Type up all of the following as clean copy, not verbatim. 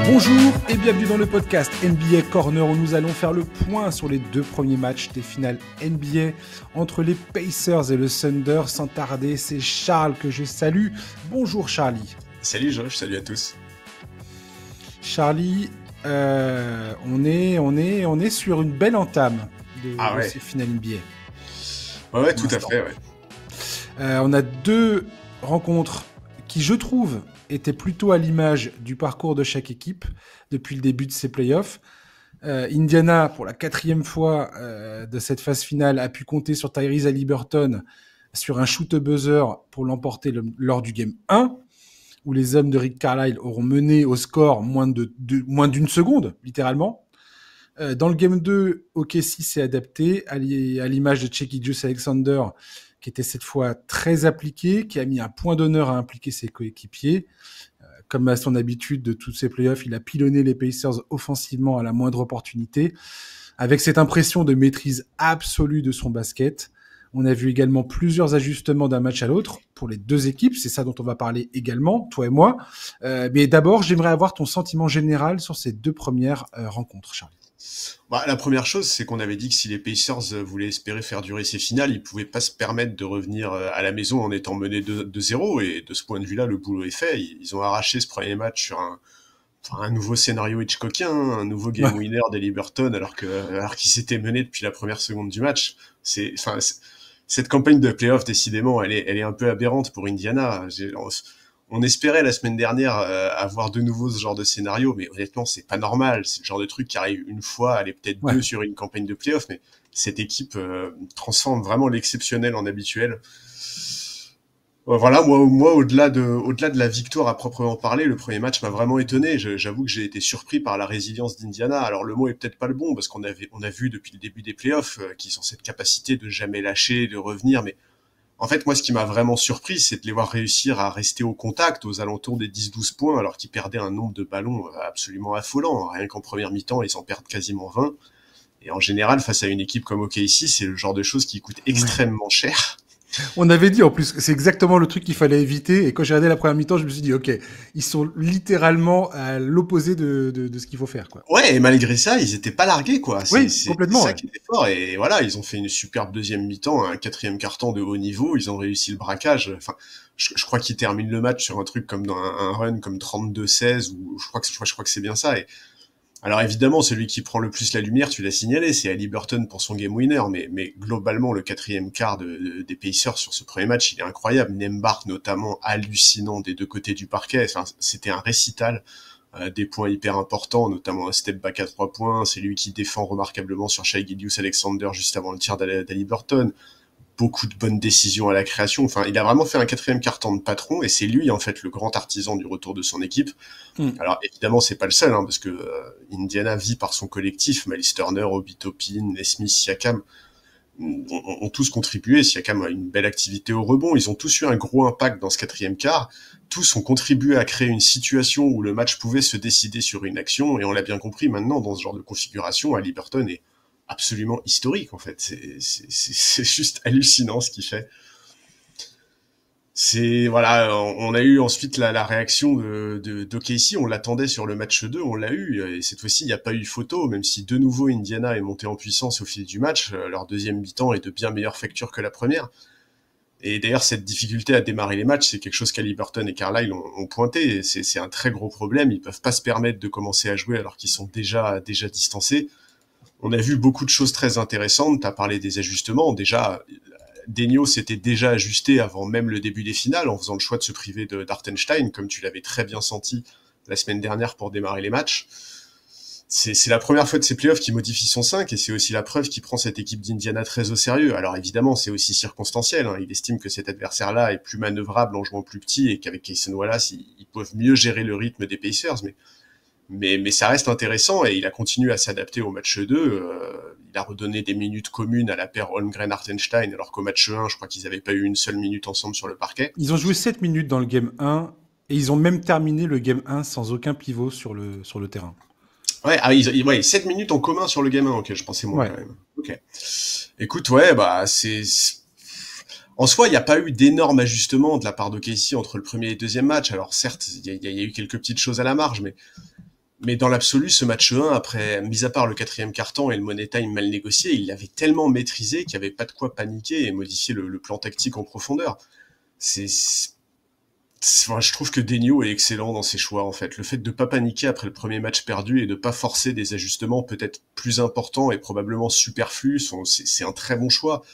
Bonjour et bienvenue dans le podcast NBA Corner où nous allons faire le point sur les deux premiers matchs des finales NBA entre les Pacers et le Thunder. Sans tarder, c'est Charles que je salue. Bonjour Charlie. Salut Josh, salut à tous. Charlie, on est sur une belle entame de ces finales NBA. Ouais, tout à fait, ouais. On a deux rencontres qui, je trouve, étaient plutôt à l'image du parcours de chaque équipe depuis le début de ces playoffs. Indiana, pour la 4e fois de cette phase finale, a pu compter sur Tyrese Haliburton sur un shoot buzzer pour l'emporter lors du Game 1, où les hommes de Rick Carlisle auront mené au score moins d'une seconde, littéralement. Dans le Game 2, OKC s'est adapté à l'image de Shai Gilgeous-Alexander, qui était cette fois très appliqué, qui a mis un point d'honneur à impliquer ses coéquipiers. Comme à son habitude de tous ses playoffs, il a pilonné les Pacers offensivement à la moindre opportunité, avec cette impression de maîtrise absolue de son basket. On a vu également plusieurs ajustements d'un match à l'autre pour les deux équipes, c'est ça dont on va parler également, toi et moi. Mais d'abord, j'aimerais avoir ton sentiment général sur ces deux premières rencontres, Charlie. La première chose, c'est qu'on avait dit que si les Pacers voulaient espérer faire durer ces finales, ils pouvaient pas se permettre de revenir à la maison en étant menés 2-0, et de ce point de vue-là, le boulot est fait. Ils ont arraché ce premier match sur un nouveau scénario Hitchcockien, un nouveau game winner d'Haliburton, alors qu'ils s'étaient menés depuis la première seconde du match. Cette campagne de playoff, décidément, elle est un peu aberrante pour Indiana. On espérait la semaine dernière avoir de nouveau ce genre de scénario, mais honnêtement, c'est pas normal. C'est le genre de truc qui arrive une fois, allez peut-être deux sur une campagne de playoff, mais cette équipe transforme vraiment l'exceptionnel en habituel. Voilà, moi, au-delà de la victoire à proprement parler, le premier match m'a vraiment étonné. J'avoue que j'ai été surpris par la résilience d'Indiana. Alors le mot est peut-être pas le bon, parce qu'on a vu depuis le début des playoffs qu'ils ont cette capacité de jamais lâcher, de revenir, mais en fait, moi, ce qui m'a vraiment surpris, c'est de les voir réussir à rester au contact aux alentours des 10-12 points, alors qu'ils perdaient un nombre de ballons absolument affolant. Rien qu'en première mi-temps, ils en perdent quasiment 20. Et en général, face à une équipe comme OKC, c'est le genre de choses qui coûte extrêmement cher. On avait dit, en plus, c'est exactement le truc qu'il fallait éviter. Et quand j'ai regardé la première mi-temps, je me suis dit, OK, ils sont littéralement à l'opposé de ce qu'il faut faire, quoi. Ouais, et malgré ça, ils étaient pas largués, quoi. Complètement. C'est ça qui était fort. Et voilà, ils ont fait une superbe deuxième mi-temps, un quatrième quart-temps de haut niveau. Ils ont réussi le braquage. Enfin, je crois qu'ils terminent le match sur un truc comme dans un run comme 32-16, ou je crois que c'est bien ça. Et alors évidemment, celui qui prend le plus la lumière, tu l'as signalé, c'est Haliburton pour son game winner, mais globalement, le quatrième quart des Pacers sur ce premier match, il est incroyable. Nembhard notamment, hallucinant des deux côtés du parquet. Enfin, c'était un récital, des points hyper importants, notamment un step back à 3 points. C'est lui qui défend remarquablement sur Shai Gilgeous-Alexander juste avant le tir d'Haliburton. Beaucoup de bonnes décisions à la création. Enfin, il a vraiment fait un quatrième quart-temps de patron, et c'est lui, en fait, le grand artisan du retour de son équipe. Alors, évidemment, c'est pas le seul, parce que Indiana vit par son collectif. Miles Turner, Obi Toppin, Nesmith, Siakam ont tous contribué. Siakam a une belle activité au rebond. Ils ont tous eu un gros impact dans ce quatrième quart. Tous ont contribué à créer une situation où le match pouvait se décider sur une action, et on l'a bien compris maintenant, dans ce genre de configuration, Haliburton est absolument historique, en fait. C'est juste hallucinant ce qu'il fait. On a eu ensuite la réaction d'OKC, on l'attendait sur le match 2, on l'a eu, et cette fois-ci, il n'y a pas eu photo, même si de nouveau Indiana est monté en puissance au fil du match. Leur deuxième mi-temps est de bien meilleure facture que la première. Et d'ailleurs, cette difficulté à démarrer les matchs, c'est quelque chose qu'Haliburton et Carlisle ont pointé. C'est un très gros problème. Ils peuvent pas se permettre de commencer à jouer alors qu'ils sont déjà distancés. On a vu beaucoup de choses très intéressantes. Tu as parlé des ajustements. Déjà, Daigneault s'était déjà ajusté avant même le début des finales en faisant le choix de se priver d'Hartenstein, comme tu l'avais très bien senti la semaine dernière pour démarrer les matchs. C'est la première fois de ces playoffs qu'il modifie son 5, et c'est aussi la preuve qu'il prend cette équipe d'Indiana très au sérieux. Alors évidemment, c'est aussi circonstanciel. Il estime que cet adversaire-là est plus manœuvrable en jouant plus petit, et qu'avec Cason Wallace, ils peuvent mieux gérer le rythme des Pacers. Mais ça reste intéressant, et il a continué à s'adapter au match 2. Il a redonné des minutes communes à la paire Holmgren-Hartenstein, alors qu'au match 1, je crois qu'ils n'avaient pas eu une seule minute ensemble sur le parquet. Ils ont joué 7 minutes dans le game 1, et ils ont même terminé le game 1 sans aucun pivot sur le terrain. Ouais, 7 minutes en commun sur le game 1, ok, je pensais moins quand même. Ok. Écoute, c'est... En soi, il n'y a pas eu d'énormes ajustements de la part d'OKC entre le premier et le deuxième match. Alors certes, il y a eu quelques petites choses à la marge, mais dans l'absolu, ce match 1, après, mis à part le quatrième quart-temps et le money time mal négocié, il l'avait tellement maîtrisé qu'il n'y avait pas de quoi paniquer et modifier le plan tactique en profondeur. Enfin, je trouve que Denio est excellent dans ses choix, en fait. Le fait de pas paniquer après le premier match perdu et de pas forcer des ajustements peut-être plus importants et probablement superflus, c'est un très bon choix.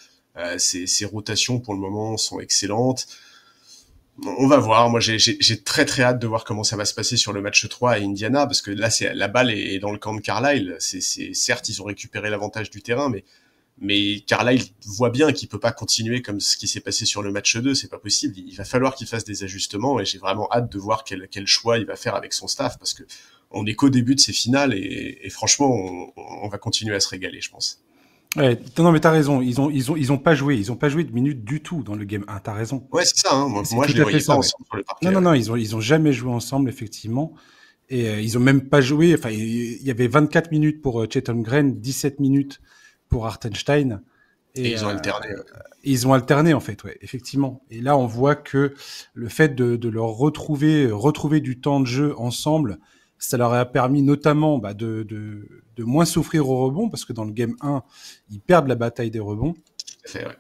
Ses rotations, pour le moment, sont excellentes. On va voir. Moi, j'ai très très hâte de voir comment ça va se passer sur le match 3 à Indiana, parce que là, la balle est dans le camp de Carlisle. Certes, ils ont récupéré l'avantage du terrain, mais Carlisle voit bien qu'il peut pas continuer comme ce qui s'est passé sur le match 2, c'est pas possible. Il va falloir qu'il fasse des ajustements et j'ai vraiment hâte de voir quel choix il va faire avec son staff, parce que on est qu'au début de ces finales et franchement, on va continuer à se régaler, je pense. Ouais, non, mais t'as raison. Ils ont pas joué. Ils ont pas joué de minutes du tout dans le game 1. T'as raison. Ouais, c'est ça, hein. C'est Moi, tout je les à fait voyais pas ça, ouais. ensemble sur le Non, parquet, non, ouais. non. Ils ont jamais joué ensemble, effectivement. Et ils ont même pas joué. Enfin, il y avait 24 minutes pour Chatham Green, 17 minutes pour Hartenstein. Et Et ils ont alterné, ouais. ils ont alterné, en fait, ouais, effectivement. Et là, on voit que le fait de leur retrouver du temps de jeu ensemble, ça leur a permis notamment de moins souffrir au rebond, parce que dans le game 1, ils perdent la bataille des rebonds. Fait, ouais.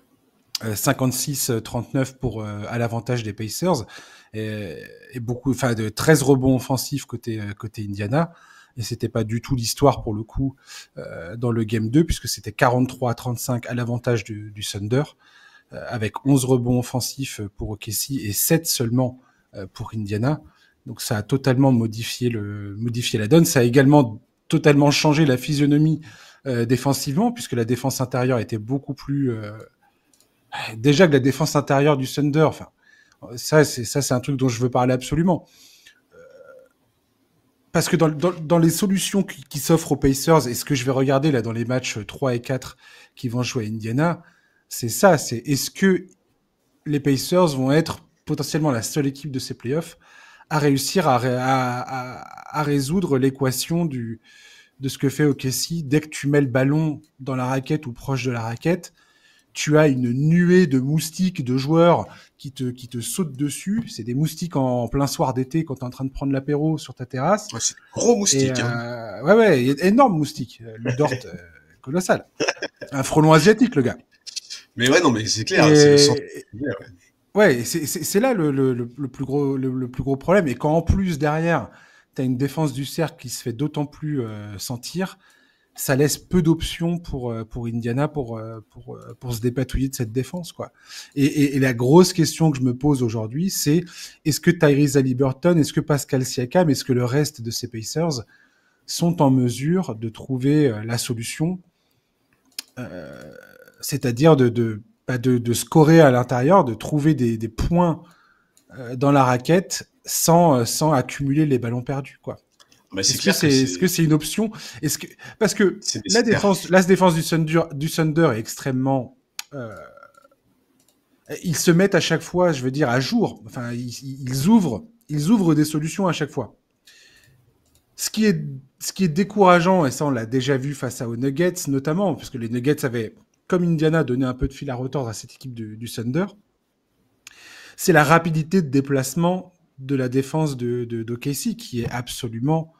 56-39 à l'avantage des Pacers et beaucoup, enfin de 13 rebonds offensifs côté Indiana. Et c'était pas du tout l'histoire pour le coup dans le game 2 puisque c'était 43-35 à l'avantage du Thunder avec 11 rebonds offensifs pour OKC et 7 seulement pour Indiana. Donc ça a totalement modifié la donne. Ça a également totalement changé la physionomie défensivement puisque la défense intérieure était beaucoup plus déjà que la défense intérieure du Thunder, enfin, ça c'est un truc dont je veux parler absolument. Parce que dans les solutions qui s'offrent aux Pacers, et ce que je vais regarder là dans les matchs 3 et 4 qui vont jouer à Indiana, c'est ça, c'est est-ce que les Pacers vont être potentiellement la seule équipe de ces playoffs à réussir à résoudre l'équation de ce que fait OKC dès que tu mets le ballon dans la raquette ou proche de la raquette, tu as une nuée de moustiques, de joueurs qui te sautent dessus. C'est des moustiques en plein soir d'été quand tu es en train de prendre l'apéro sur ta terrasse. Ouais, c'est gros moustique, hein. Ouais, énorme moustique. Ludort, colossal. Un frelon asiatique, le gars. Mais ouais, non, mais c'est clair, c'est le sens. Ouais, c'est là le plus gros problème. Et quand en plus derrière, t'as une défense du cercle qui se fait d'autant plus sentir, ça laisse peu d'options pour Indiana pour se dépatouiller de cette défense, quoi. Et la grosse question que je me pose aujourd'hui, c'est est-ce que Tyrese Haliburton, est-ce que Pascal Siakam, est-ce que le reste de ces Pacers sont en mesure de trouver la solution, c'est-à-dire de scorer à l'intérieur, de trouver des points dans la raquette sans accumuler les ballons perdus, quoi. Bah, Est-ce que c'est une option? Parce que la défense du Thunder est extrêmement ils se mettent à chaque fois, je veux dire, à jour. Enfin, ils ouvrent des solutions à chaque fois. Ce qui est décourageant, et ça on l'a déjà vu face aux Nuggets notamment, parce que les Nuggets avaient, comme Indiana, donné un peu de fil à retordre à cette équipe du Thunder, c'est la rapidité de déplacement de la défense d'OKC qui est absolument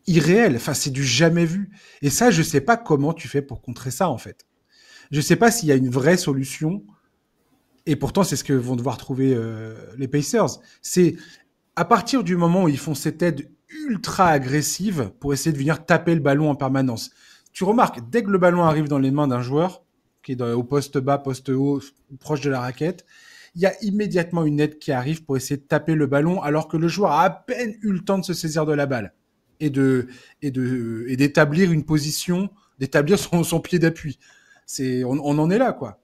irréel. Enfin, c'est du jamais vu. Et ça, je sais pas comment tu fais pour contrer ça, en fait. Je sais pas s'il y a une vraie solution. Et pourtant, c'est ce que vont devoir trouver les Pacers. C'est à partir du moment où ils font cette aide ultra agressive pour essayer de venir taper le ballon en permanence. Tu remarques, dès que le ballon arrive dans les mains d'un joueur, qui est au poste bas, poste haut, proche de la raquette, il y a immédiatement une aide qui arrive pour essayer de taper le ballon alors que le joueur a à peine eu le temps de se saisir de la balle et d'établir une position, d'établir son pied d'appui. On en est là, quoi.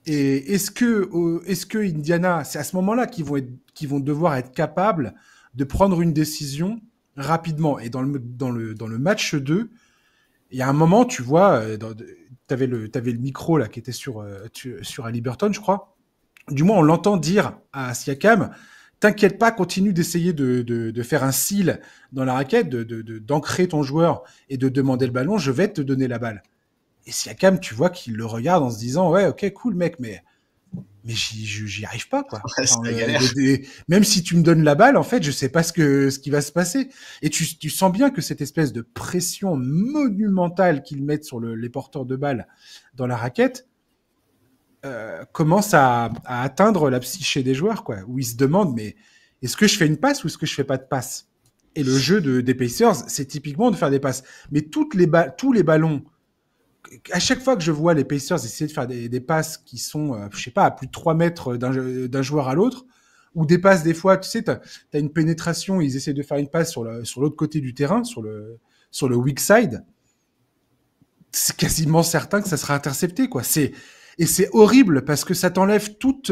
Et est-ce que Indiana, c'est à ce moment-là qu'ils vont devoir être capables de prendre une décision rapidement. Et dans le match 2, il y a un moment, tu vois, t'avais le micro là qui était sur Haliburton, je crois. Du moins, on l'entend dire à Siakam, t'inquiète pas, continue d'essayer de faire un seal dans la raquette, d'ancrer ton joueur et de demander le ballon, je vais te donner la balle. Et Siakam, tu vois qu'il le regarde en se disant, ouais, ok, cool mec, mais mais j'y arrive pas, quoi. Ouais, c'est Enfin, la galère. même si tu me donnes la balle, en fait, je sais pas ce qui va se passer. Et tu sens bien que cette espèce de pression monumentale qu'ils mettent sur les porteurs de balles dans la raquette commence à atteindre la psyché des joueurs, quoi. Où ils se demandent, mais est-ce que je fais une passe ou est-ce que je fais pas de passe? Et le jeu des Pacers, c'est typiquement de faire des passes. Mais tous les ballons, à chaque fois que je vois les Pacers essayer de faire des passes qui sont, je sais pas, à plus de 3 mètres d'un joueur à l'autre, ou des passes, des fois, tu sais, t'as une pénétration, ils essaient de faire une passe sur l'autre côté du terrain, sur le weak side, c'est quasiment certain que ça sera intercepté, quoi. Et c'est horrible parce que ça t'enlève toute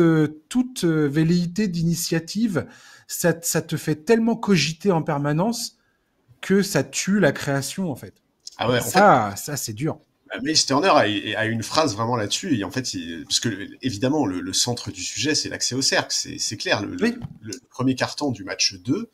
velléité d'initiative. Ça te fait tellement cogiter en permanence que ça tue la création, en fait. Ah Et ouais, en fait, ça c'est dur. Miles Turner a une phrase vraiment là-dessus, et en fait, parce que évidemment, le centre du sujet, c'est l'accès au cercle, c'est clair. Oui. Le premier carton du match 2,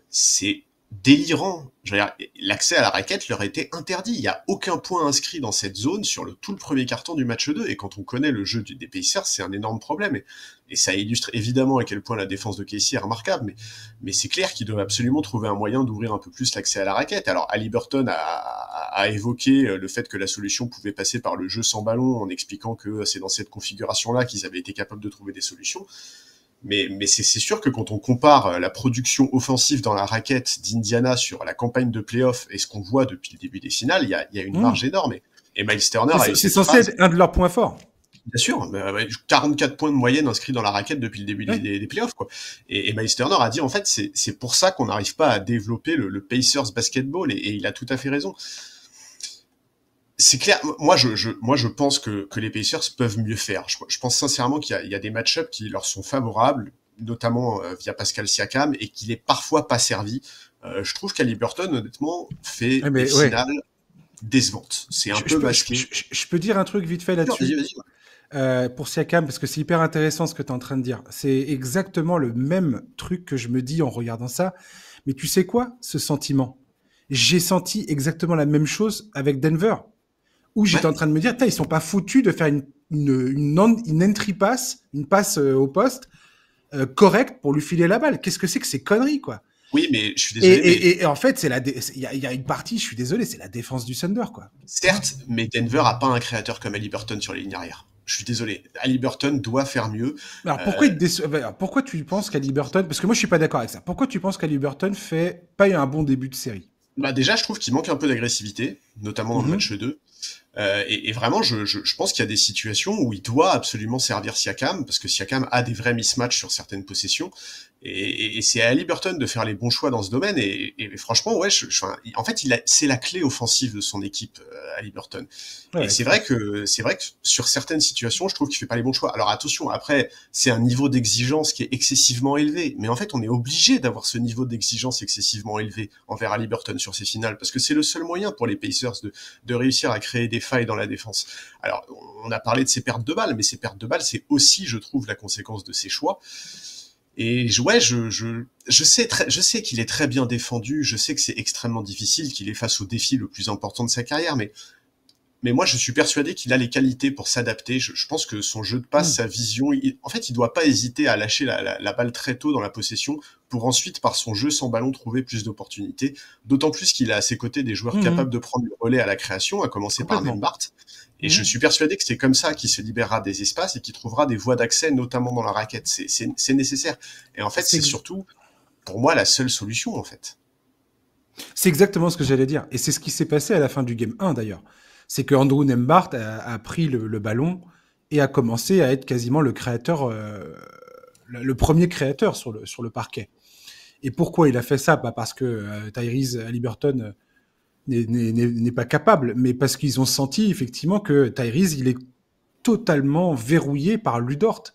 c'est délirant. Je veux dire, l'accès à la raquette leur était interdit. Il n'y a aucun point inscrit dans cette zone sur tout le premier carton du match 2. Et quand on connaît le jeu des Pacers, c'est un énorme problème. Et ça illustre évidemment à quel point la défense de Casey est remarquable. Mais c'est clair qu'ils doivent absolument trouver un moyen d'ouvrir un peu plus l'accès à la raquette. Alors, Haliburton a évoqué le fait que la solution pouvait passer par le jeu sans ballon, en expliquant que c'est dans cette configuration-là qu'ils avaient été capables de trouver des solutions. Mais c'est sûr que quand on compare la production offensive dans la raquette d'Indiana sur la campagne de playoff et ce qu'on voit depuis le début des finales, il y a une marge énorme. Et Miles Turner a eu C'est cette censé phrase. être un de leurs points forts. Bien sûr, 44 points de moyenne inscrits dans la raquette depuis le début des playoffs, quoi. Et Miles Turner a dit, en fait, c'est pour ça qu'on n'arrive pas à développer le Pacers basketball, et il a tout à fait raison. C'est clair. Moi, je pense que les Pacers peuvent mieux faire. Je pense sincèrement qu'il y a des match-ups qui leur sont favorables, notamment via Pascal Siakam, et qu'il est parfois pas servi. Je trouve qu'Haliburton, honnêtement, fait des finales décevantes. C'est un peu masqué. Je peux dire un truc vite fait là-dessus. Vas-y. Pour Siakam, parce que c'est hyper intéressant ce que tu es en train de dire. C'est exactement le même truc que je me dis en regardant ça. Mais tu sais quoi, ce sentiment? J'ai senti exactement la même chose avec Denver, où j'étais en train de me dire, ils sont pas foutus de faire une entry pass, une passe au poste correcte pour lui filer la balle. Qu'est-ce que c'est que ces conneries, quoi? Oui, mais je suis désolé. Et en fait, il y a une partie, je suis désolé, c'est la défense du Thunder, quoi. Certes, mais Denver a pas un créateur comme Haliburton sur les lignes arrière. Je suis désolé. Haliburton doit faire mieux. Alors pourquoi tu penses qu'Haliburton, parce que moi je suis pas d'accord avec ça. Pourquoi tu penses qu'Haliburton fait pas un bon début de série? Déjà, je trouve qu'il manque un peu d'agressivité, notamment dans le match 2. Et vraiment, je pense qu'il y a des situations où il doit absolument servir Siakam, parce que Siakam a des vrais mismatchs sur certaines possessions. Et c'est à Haliburton de faire les bons choix dans ce domaine. Et franchement, ouais, en fait, c'est la clé offensive de son équipe, Haliburton. Ouais, et c'est vrai que sur certaines situations, je trouve qu'il fait pas les bons choix. Alors attention, après, c'est un niveau d'exigence qui est excessivement élevé. Mais en fait, on est obligé d'avoir ce niveau d'exigence excessivement élevé envers Haliburton sur ces finales, parce que c'est le seul moyen pour les Pacers de réussir à créer des failles dans la défense. Alors, on a parlé de ses pertes de balles, mais ces pertes de balles, c'est aussi, je trouve, la conséquence de ses choix. Et ouais, je sais qu'il est très bien défendu, je sais que c'est extrêmement difficile, qu'il est face au défi le plus important de sa carrière, mais moi je suis persuadé qu'il a les qualités pour s'adapter. Je pense que son jeu de passe, sa vision, en fait il doit pas hésiter à lâcher la balle très tôt dans la possession pour ensuite par son jeu sans ballon trouver plus d'opportunités, d'autant plus qu'il a à ses côtés des joueurs capables de prendre le relais à la création, à commencer par Nembhard. Et je suis persuadé que c'est comme ça qu'il se libérera des espaces et qu'il trouvera des voies d'accès, notamment dans la raquette. C'est nécessaire. Et en fait, c'est surtout, pour moi, la seule solution, en fait. C'est exactement ce que j'allais dire. Et c'est ce qui s'est passé à la fin du Game 1, d'ailleurs. C'est que Andrew Nembhard a pris le ballon et a commencé à être quasiment le créateur, le premier créateur sur le parquet. Et pourquoi il a fait ça? Parce que Tyrese Haliburton n'est pas capable, mais parce qu'ils ont senti effectivement que Tyrese, il est totalement verrouillé par Lu Dort.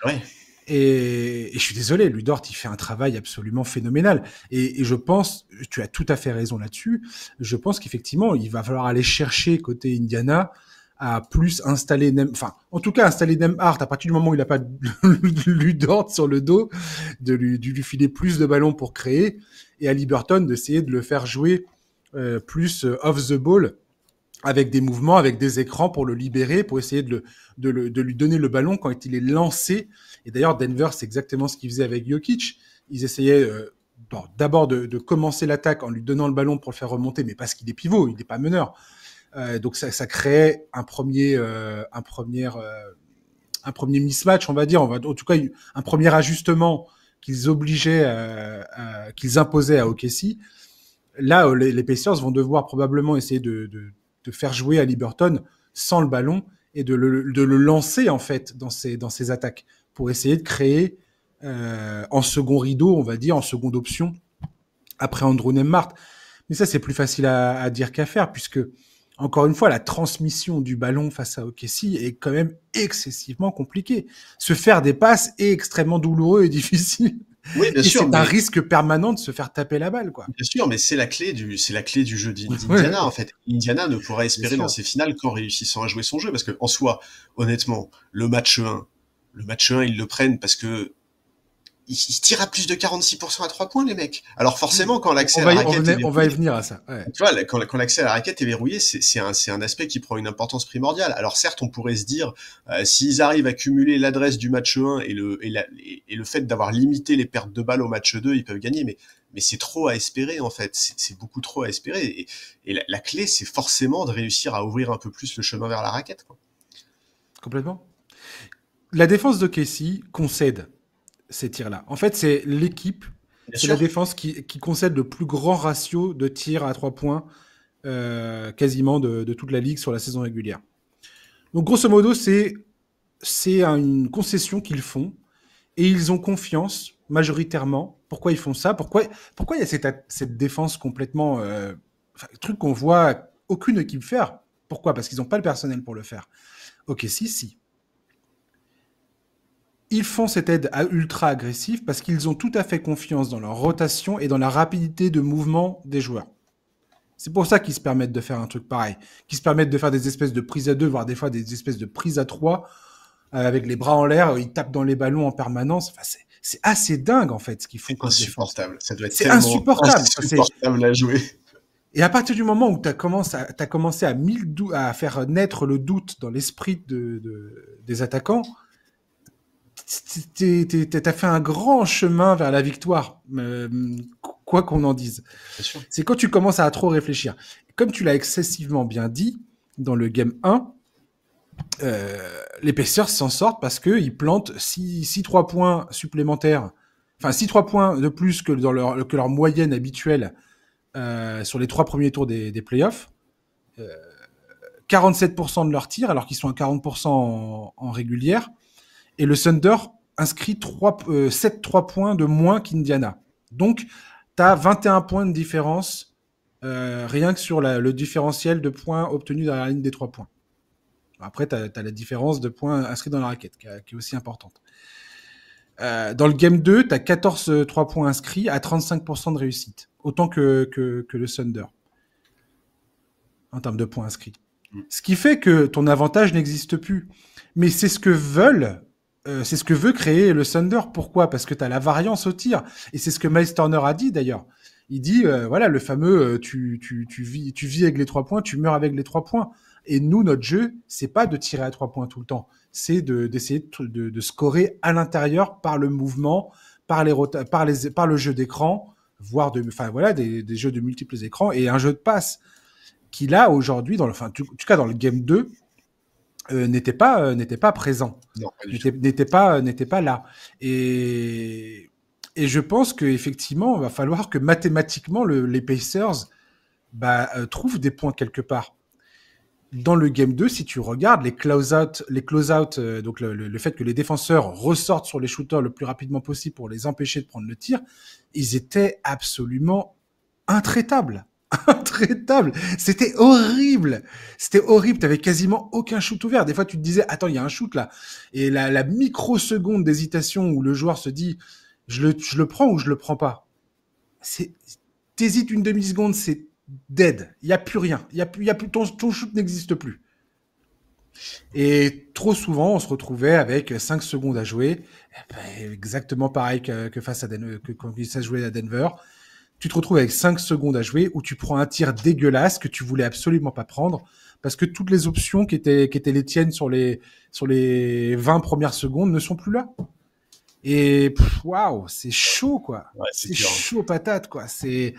Ouais. Et je suis désolé, Lu Dort, il fait un travail absolument phénoménal. Et je pense, tu as tout à fait raison là-dessus, je pense qu'effectivement, il va falloir aller chercher côté Indiana à plus installer installer Nembhard à partir du moment où il n'a pas Lu Dort sur le dos, de lui filer plus de ballons pour créer, et à Haliburton d'essayer de le faire jouer plus off the ball avec des mouvements, avec des écrans pour le libérer, pour essayer de lui donner le ballon quand il est lancé. Et d'ailleurs, Denver, c'est exactement ce qu'ils faisaient avec Jokic. Ils essayaient d'abord de commencer l'attaque en lui donnant le ballon pour le faire remonter, mais parce qu'il est pivot, il n'est pas meneur. Donc ça créait un premier mismatch, on va dire, en tout cas un premier ajustement qu'ils obligeaient, qu'ils imposaient à OKC. Là, les Pacers vont devoir probablement essayer de faire jouer à Liberton sans le ballon et de le lancer en fait dans ses attaques pour essayer de créer en second rideau, on va dire, en seconde option après Andrew Nembhard. Mais ça, c'est plus facile à dire qu'à faire puisque encore une fois, la transmission du ballon face à OKC est quand même excessivement compliquée. Se faire des passes est extrêmement douloureux et difficile. Oui, bien sûr. C'est un risque permanent de se faire taper la balle, quoi. Bien sûr, mais c'est la clé du jeu d'Indiana, en fait. Indiana ne pourra espérer dans ses finales qu'en réussissant à jouer son jeu, parce que, en soi, honnêtement, le match 1, ils le prennent parce que ils tirent à plus de 46% à 3 points, les mecs. Alors forcément, quand l'accès à la raquette on va y venir à ça. Ouais. Tu vois, quand l'accès à la raquette est verrouillé, c'est un aspect qui prend une importance primordiale. Alors certes, on pourrait se dire, s'ils arrivent à cumuler l'adresse du match 1 et le fait d'avoir limité les pertes de balles au match 2, ils peuvent gagner, mais c'est trop à espérer, en fait. C'est beaucoup trop à espérer. Et la clé, c'est forcément de réussir à ouvrir un peu plus le chemin vers la raquette, quoi. Complètement. La défense de Casey concède ces tirs-là. En fait, c'est l'équipe, c'est la défense qui concède le plus grand ratio de tirs à 3 points quasiment de toute la ligue sur la saison régulière. Donc, grosso modo, c'est une concession qu'ils font et ils ont confiance majoritairement. Pourquoi ils font ça ? Pourquoi il y a cette défense complètement... truc qu'on voit aucune équipe faire. Pourquoi ? Parce qu'ils n'ont pas le personnel pour le faire. Ok, si. Ils font cette aide ultra agressive parce qu'ils ont tout à fait confiance dans leur rotation et dans la rapidité de mouvement des joueurs. C'est pour ça qu'ils se permettent de faire un truc pareil, qu'ils se permettent de faire des espèces de prises à 2, voire des fois des espèces de prises à 3, avec les bras en l'air, ils tapent dans les ballons en permanence. Enfin, c'est assez dingue en fait ce qu'ils font. C'est insupportable. Ça doit être c'est insupportable à jouer. Et à partir du moment où tu as commencé à faire naître le doute dans l'esprit des attaquants, t'as fait un grand chemin vers la victoire, quoi qu'on en dise. C'est quand tu commences à trop réfléchir. Comme tu l'as excessivement bien dit, dans le Game 1, les Pacers s'en sortent parce qu'ils plantent 6 3 points supplémentaires, enfin 6 3 points de plus que leur moyenne habituelle sur les 3 premiers tours des playoffs. 47% de leurs tirs, alors qu'ils sont à 40% en régulière. Et le Thunder inscrit 7 3 points de moins qu'Indiana. Donc, tu as 21 points de différence rien que sur le différentiel de points obtenus dans la ligne des 3 points. Après, tu as la différence de points inscrits dans la raquette, qui est aussi importante. Dans le Game 2, tu as 14 3 points inscrits à 35% de réussite. Autant que le Thunder. En termes de points inscrits. Ce qui fait que ton avantage n'existe plus. Mais c'est ce que veut créer le Thunder. Pourquoi ? Parce que tu as la variance au tir. Et c'est ce que Miles Turner a dit d'ailleurs. Il dit, voilà, le fameux, tu vis avec les 3 points, tu meurs avec les 3 points. Et nous, notre jeu, c'est pas de tirer à 3 points tout le temps. C'est d'essayer de scorer à l'intérieur par le mouvement, par le jeu d'écran, voire des jeux de multiples écrans et un jeu de passe qui là, aujourd'hui, en tout cas dans le Game 2, n'était pas présent. Non, n'était pas là. Et je pense qu'effectivement, il va falloir que mathématiquement, les Pacers trouvent des points quelque part. Dans le Game 2, si tu regardes les close-out, donc le fait que les défenseurs ressortent sur les shooters le plus rapidement possible pour les empêcher de prendre le tir, ils étaient absolument intraitables. Intraitable. C'était horrible. T'avais quasiment aucun shoot ouvert. Des fois, tu te disais, attends, il y a un shoot là. Et la microseconde d'hésitation où le joueur se dit, je le prends ou je le prends pas. T'hésites une demi-seconde, c'est dead. Il y a plus rien. Il y a plus ton shoot n'existe plus. Et trop souvent, on se retrouvait avec 5 secondes à jouer. Exactement pareil que face à quand il s'est joué à Denver. Tu te retrouves avec 5 secondes à jouer où tu prends un tir dégueulasse que tu voulais absolument pas prendre parce que toutes les options qui étaient les tiennes sur les 20 premières secondes ne sont plus là. Et waouh, c'est chaud, quoi. Ouais, C'est clair. chaud patate, quoi. Et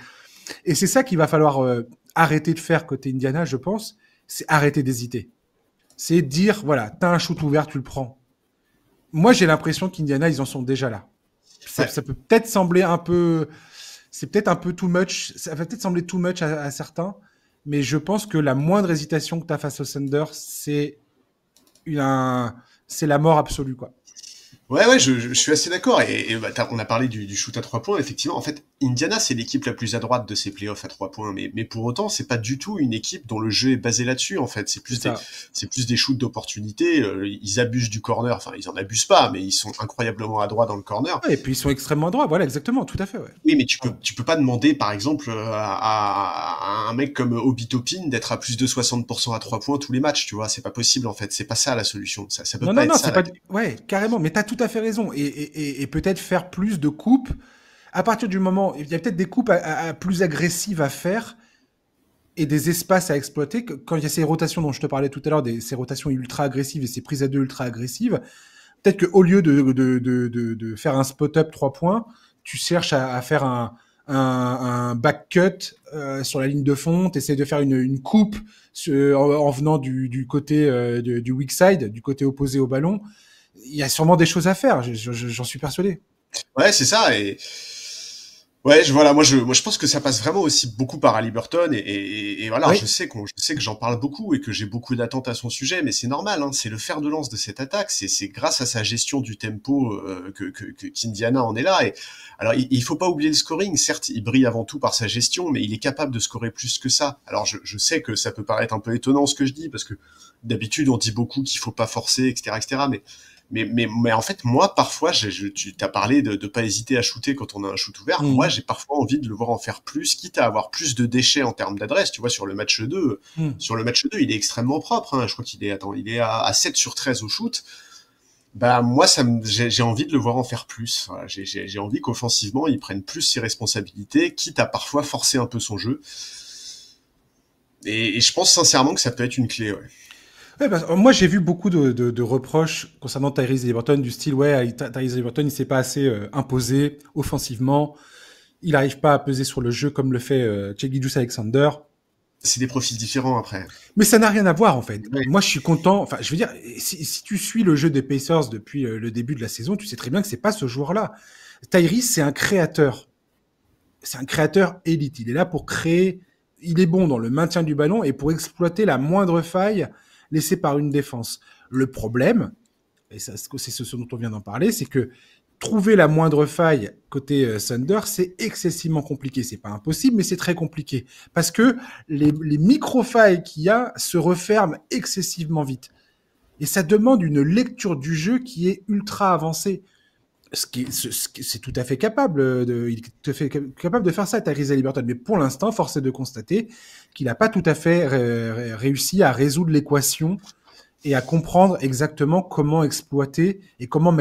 c'est ça qu'il va falloir arrêter de faire côté Indiana, je pense. C'est arrêter d'hésiter. C'est dire, voilà, t'as un shoot ouvert, tu le prends. Moi, j'ai l'impression qu'Indiana, ils en sont déjà là. Ça peut peut-être sembler un peu, c'est peut-être un peu too much. Ça va peut-être sembler too much à certains, mais je pense que la moindre hésitation que t'as face au Thunder, c'est la mort absolue, quoi. Ouais, je suis assez d'accord. Et bah, on a parlé du shoot à 3 points. Effectivement, en fait, Indiana, c'est l'équipe la plus à droite de ces playoffs à 3 points. Mais pour autant, c'est pas du tout une équipe dont le jeu est basé là-dessus, en fait. C'est plus des shoots d'opportunité. Ils abusent du corner. Enfin, ils en abusent pas, mais ils sont incroyablement adroits dans le corner. Ouais, et puis ils sont extrêmement droits. Voilà, exactement, tout à fait, ouais. Oui, mais tu peux pas demander, par exemple, à un mec comme Obi Toppin d'être à plus de 60% à 3 points tous les matchs, tu vois. C'est pas possible, en fait. C'est pas ça la solution. Ça peut Non, pas non, être non, ça, c'est la pas. clé. Ouais, carrément. Mais t'as tout à fait raison. Et peut-être faire plus de coupes. À partir du moment, il y a peut-être des coupes plus agressives à faire et des espaces à exploiter. Quand il y a ces rotations dont je te parlais tout à l'heure, ces rotations ultra agressives et ces prises à deux ultra agressives, peut-être qu'au lieu de faire un spot-up 3 points, tu cherches à faire un back cut sur la ligne de fond, tu essaies de faire une coupe en venant du côté du weak side, du côté opposé au ballon. Il y a sûrement des choses à faire, j'en suis persuadé. Ouais, c'est ça. Et ouais, voilà, moi je pense que ça passe vraiment aussi beaucoup par Haliburton et voilà, Oui. je sais que j'en parle beaucoup et que j'ai beaucoup d'attentes à son sujet, mais c'est normal, hein, c'est le fer de lance de cette attaque, c'est grâce à sa gestion du tempo qu'Indiana en est là. Et alors il faut pas oublier le scoring, certes, il brille avant tout par sa gestion, mais il est capable de scorer plus que ça. Alors je sais que ça peut paraître un peu étonnant ce que je dis parce que d'habitude on dit beaucoup qu'il faut pas forcer, etc., etc. Mais en fait, moi, parfois, tu t'as parlé de pas hésiter à shooter quand on a un shoot ouvert. Moi, Mmh. j'ai parfois envie de le voir en faire plus, quitte à avoir plus de déchets en termes d'adresse. Tu vois, Mmh. sur le match 2, il est extrêmement propre, hein. Je crois il est à 7 sur 13 au shoot. Bah, moi, j'ai envie de le voir en faire plus. Voilà, j'ai envie qu'offensivement, il prenne plus ses responsabilités, quitte à parfois forcer un peu son jeu. Et je pense sincèrement que ça peut être une clé, ouais. Ouais, moi, j'ai vu beaucoup de reproches concernant Tyrese Haliburton du style, ouais, Tyrese Haliburton, il s'est pas assez imposé offensivement, il n'arrive pas à peser sur le jeu comme le fait Shai Gilgeous-Alexander. C'est des profils différents après. Mais ça n'a rien à voir, en fait. Ouais. Moi, je suis content. Enfin, je veux dire, si tu suis le jeu des Pacers depuis le début de la saison, tu sais très bien que c'est pas ce joueur-là. Tyrese, c'est un créateur. C'est un créateur élite. Il est là pour créer. Il est bon dans le maintien du ballon et pour exploiter la moindre faille laissée par une défense. Le problème, et c'est ce dont on vient d'en parler, c'est que trouver la moindre faille côté Thunder, c'est excessivement compliqué. C'est pas impossible, mais c'est très compliqué. Parce que les micro-failles qu'il y a se referment excessivement vite. Et ça demande une lecture du jeu qui est ultra avancée. C'est tout à fait capable il est tout à fait capable de faire ça, Tyrese Haliburton. Mais pour l'instant, force est de constater qu'il n'a pas tout à fait réussi à résoudre l'équation et à comprendre exactement comment exploiter et comment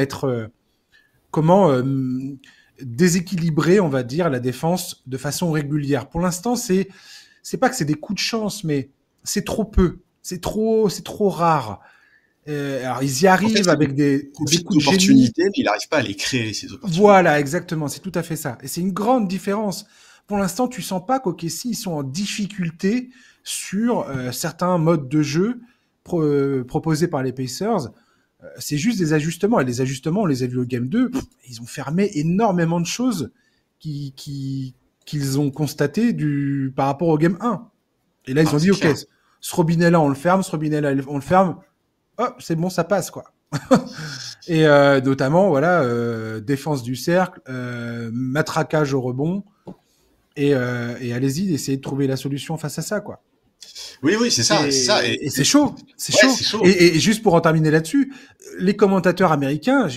déséquilibrer, on va dire, la défense de façon régulière. Pour l'instant, c'est pas que c'est des coups de chance, mais c'est trop peu, c'est trop rare. Alors ils y En fait, arrivent c'est avec des profite coups de génie. d'opportunités, mais il n'arrive pas à les créer, ces opportunités. Voilà, exactement, c'est tout à fait ça. Et c'est une grande différence. Pour l'instant, tu sens pas qu'OKC ils sont en difficulté sur certains modes de jeu proposés par les Pacers. C'est juste des ajustements. Et les ajustements, on les a vus au Game 2, ils ont fermé énormément de choses qu'ils ont constatées par rapport au Game 1. Et là, ils ont C'est dit, OK, clair. ce robinet-là, on le ferme, ce robinet-là, on le ferme. Oh, c'est bon, ça passe, quoi. Et notamment, voilà, défense du cercle, matraquage au rebond, et allez-y, essayez de trouver la solution face à ça, quoi. Oui, c'est ça, c'est ça. Et c'est chaud, c'est Ouais, chaud. c'est chaud. Et juste pour en terminer là-dessus, les commentateurs américains,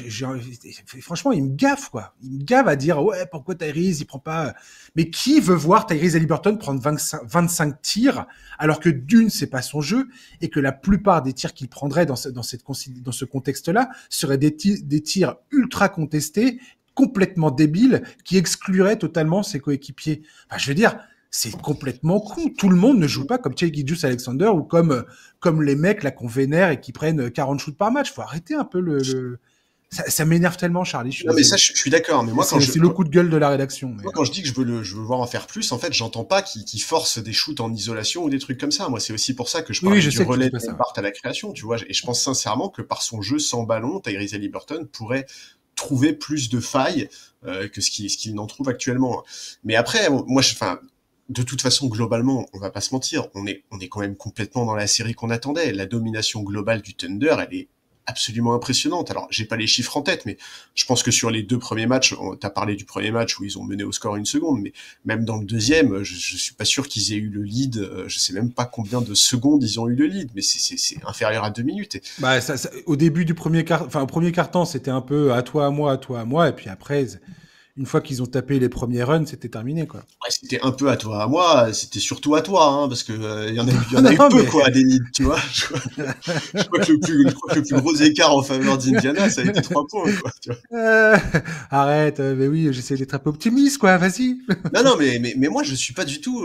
franchement, ils me gaffent, quoi. Ils me gavent à dire, ouais, pourquoi Tyrese, il prend pas... Mais qui veut voir Tyrese Haliburton prendre 25 tirs, alors que d'une, c'est pas son jeu, et que la plupart des tirs qu'il prendrait dans ce contexte-là seraient des tirs ultra contestés, complètement débiles, qui excluraient totalement ses coéquipiers. Enfin, je veux dire, c'est complètement con. Tout le monde ne joue pas comme Shai Gilgeous-Alexander ou comme les mecs là qu'on vénère et qui prennent 40 shoots par match. Faut arrêter un peu ça m'énerve tellement, Charlie. Je suis Non, mais désolé. ça, je suis d'accord. Mais moi, C'est le coup de gueule de la rédaction. Mais... Moi, quand je dis que je veux voir en faire plus, en fait, j'entends pas qu'ils forcent des shoots en isolation ou des trucs comme ça. Moi, c'est aussi pour ça que je parlais du relais de Bart à la création, tu vois. Et je pense sincèrement que par son jeu sans ballon, Tyrese Haliburton pourrait trouver plus de failles que ce qu'il n'en trouve actuellement. Mais après, moi, de toute façon, globalement, on va pas se mentir, on est quand même complètement dans la série qu'on attendait. La domination globale du Thunder, elle est absolument impressionnante. Alors, j'ai pas les chiffres en tête, mais je pense que sur les 2 premiers matchs, t'as parlé du premier match où ils ont mené au score 1 seconde, mais même dans le deuxième, je suis pas sûr qu'ils aient eu le lead. Je sais même pas combien de secondes ils ont eu le lead, mais c'est inférieur à 2 minutes. Et... Bah, au début du premier au premier quart-temps, c'était un peu à toi, à moi, et puis après, une fois qu'ils ont tapé les premiers runs, c'était terminé, quoi. Ouais, c'était un peu à toi, à moi, c'était surtout à toi, hein, parce que il y en a eu peu, quoi, des leads, tu vois. Je crois que le plus gros écart en faveur d'Indiana, ça a été 3 points, quoi, tu vois. Arrête, mais oui, j'essaie d'être un peu optimiste, quoi, vas-y. Non, mais moi, je suis pas du tout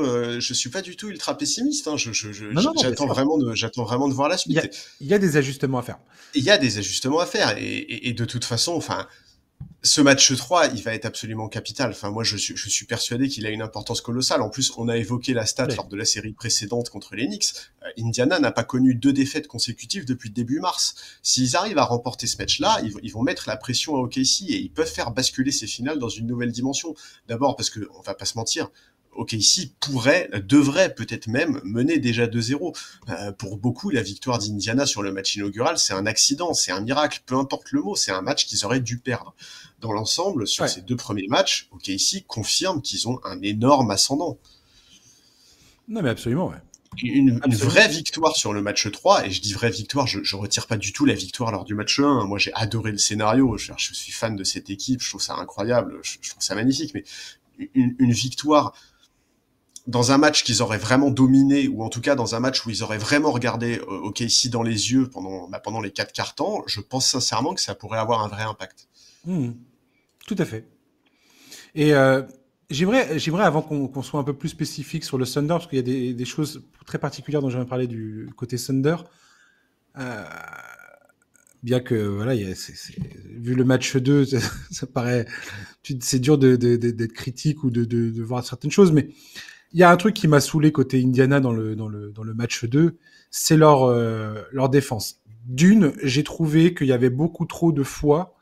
ultra pessimiste, hein. J'attends vraiment de voir la suite. Il y a des ajustements à faire. Il y a des ajustements à faire, et de toute façon, enfin, ce match 3, il va être absolument capital. Enfin, moi, je suis persuadé qu'il a une importance colossale. En plus, on a évoqué la stat lors de la série précédente contre les Knicks. Indiana n'a pas connu 2 défaites consécutives depuis le début mars. S'ils arrivent à remporter ce match-là, ils vont mettre la pression à OKC et ils peuvent faire basculer ces finales dans une nouvelle dimension. D'abord parce que, on va pas se mentir, OKC devrait peut-être même mener déjà 2-0. Pour beaucoup, la victoire d'Indiana sur le match inaugural, c'est un accident, c'est un miracle, peu importe le mot, c'est un match qu'ils auraient dû perdre. Dans l'ensemble, sur ces 2 premiers matchs, OKC confirme qu'ils ont un énorme ascendant. Non, mais absolument, ouais. Une vraie victoire sur le match 3, et je dis vraie victoire, je retire pas du tout la victoire lors du match 1. Moi, j'ai adoré le scénario, je suis fan de cette équipe, je trouve ça incroyable, je trouve ça magnifique, mais une victoire dans un match qu'ils auraient vraiment dominé, ou en tout cas dans un match où ils auraient vraiment regardé OKC dans les yeux pendant les 4 quarts temps, je pense sincèrement que ça pourrait avoir un vrai impact. Tout à fait. Et j'aimerais avant qu'on soit un peu plus spécifique sur le Thunder, parce qu'il y a des choses très particulières dont j'aimerais parler du côté Thunder. Bien que, voilà, vu le match 2, ça paraît... C'est dur d'être critique ou de voir certaines choses, mais il y a un truc qui m'a saoulé côté Indiana dans le match 2, c'est leur défense. D'une, j'ai trouvé qu'il y avait beaucoup trop de fois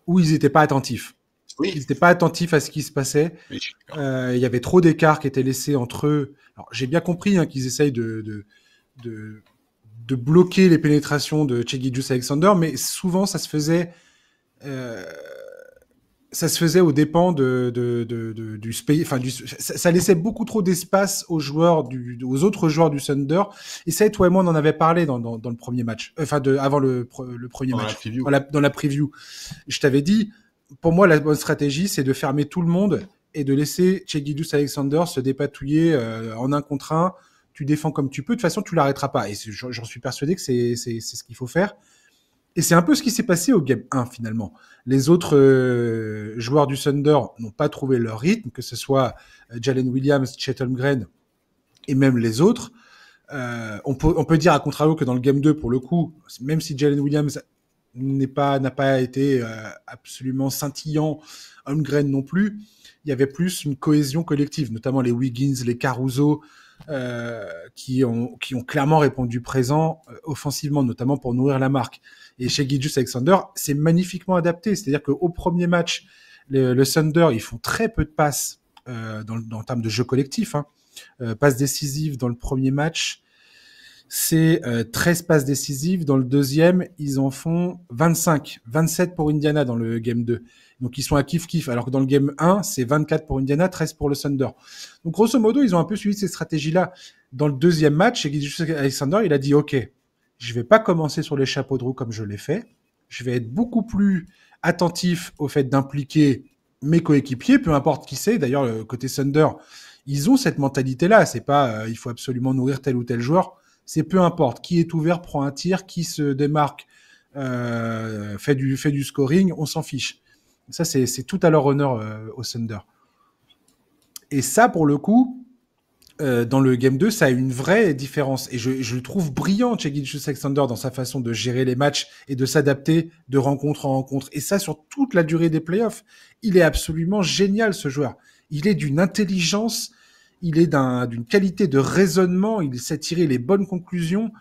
où ils n'étaient pas attentifs. Oui. Ils n'étaient pas attentifs à ce qui se passait. Oui, il y avait trop d'écarts qui étaient laissés entre eux. Alors, j'ai bien compris qu'ils essayent de bloquer les pénétrations de Shai Gilgeous-Alexander, mais souvent ça se faisait aux dépens du space. Enfin, ça laissait beaucoup trop d'espace aux autres joueurs du Thunder. Et ça, toi et moi, on en avait parlé dans le premier match. Avant le premier match. Dans la preview. Je t'avais dit, pour moi, la bonne stratégie, c'est de fermer tout le monde et de laisser Shai Gilgeous-Alexander se dépatouiller en 1 contre 1. Tu défends comme tu peux. De toute façon, tu l'arrêteras pas. Et j'en suis persuadé que c'est ce qu'il faut faire. Et c'est un peu ce qui s'est passé au Game 1, finalement. Les autres joueurs du Thunder n'ont pas trouvé leur rythme, que ce soit Jalen Williams, Chet Holmgren et même les autres. On peut dire à contrario que dans le Game 2, pour le coup, même si Jalen Williams n'a pas été absolument scintillant, Holmgren non plus, il y avait plus une cohésion collective, notamment les Wiggins, les Caruso, qui ont clairement répondu présent offensivement, notamment pour nourrir la marque. Et chez Gilgeous-Alexander, c'est magnifiquement adapté. C'est-à-dire qu'au premier match, le Thunder, ils font très peu de passes en termes de jeu collectif. Passes décisives dans le premier match, c'est 13 passes décisives. Dans le deuxième, ils en font 25. 27 pour Indiana dans le Game 2. Donc, ils sont à kiff-kiff. Alors que dans le Game 1, c'est 24 pour Indiana, 13 pour le Thunder. Donc, grosso modo, ils ont un peu suivi ces stratégies-là. Dans le deuxième match, chez Gilgeous-Alexander, il a dit « Ok, je vais pas commencer sur les chapeaux de roue comme je l'ai fait. Je vais être beaucoup plus attentif au fait d'impliquer mes coéquipiers, peu importe qui c'est. D'ailleurs, le côté Thunder, ils ont cette mentalité-là. C'est pas il faut absolument nourrir tel ou tel joueur. C'est peu importe. Qui est ouvert, prend un tir, qui se démarque, fait du scoring, on s'en fiche. Ça, c'est tout à leur honneur au Thunder. Et ça, pour le coup, dans le Game 2, ça a une vraie différence. Et je le trouve brillant, Shai Gilgeous-Alexander, dans sa façon de gérer les matchs et de s'adapter de rencontre en rencontre. Et ça, sur toute la durée des playoffs. Il est absolument génial, ce joueur. Il est d'une intelligence, il est d'une qualité de raisonnement, il sait tirer les bonnes conclusions.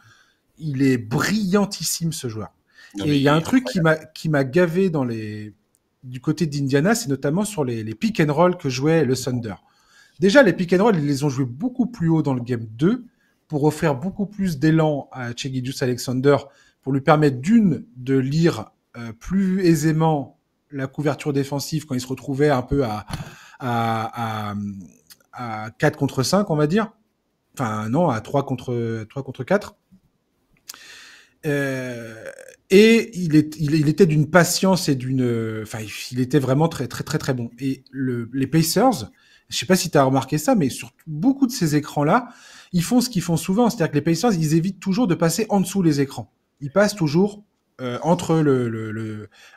Il est brillantissime, ce joueur. Non, Et mais il y a il un est truc incroyable. qui m'a gavé du côté d'Indiana, c'est notamment sur les pick and roll que jouait le Thunder. Déjà, les pick and roll, ils les ont joués beaucoup plus haut dans le game 2 pour offrir beaucoup plus d'élan à Shai Gilgeous-Alexander, pour lui permettre de lire plus aisément la couverture défensive quand il se retrouvait un peu à, à, à 4 contre 5, on va dire. Enfin, non, à 3 contre 4. Et il était d'une patience et enfin, il était vraiment très, très, très, très bon. Et les Pacers, je sais pas si tu as remarqué ça, mais sur beaucoup de ces écrans-là, ils font ce qu'ils font souvent. C'est-à-dire que les Pacers, ils évitent toujours de passer en dessous les écrans. Ils passent toujours entre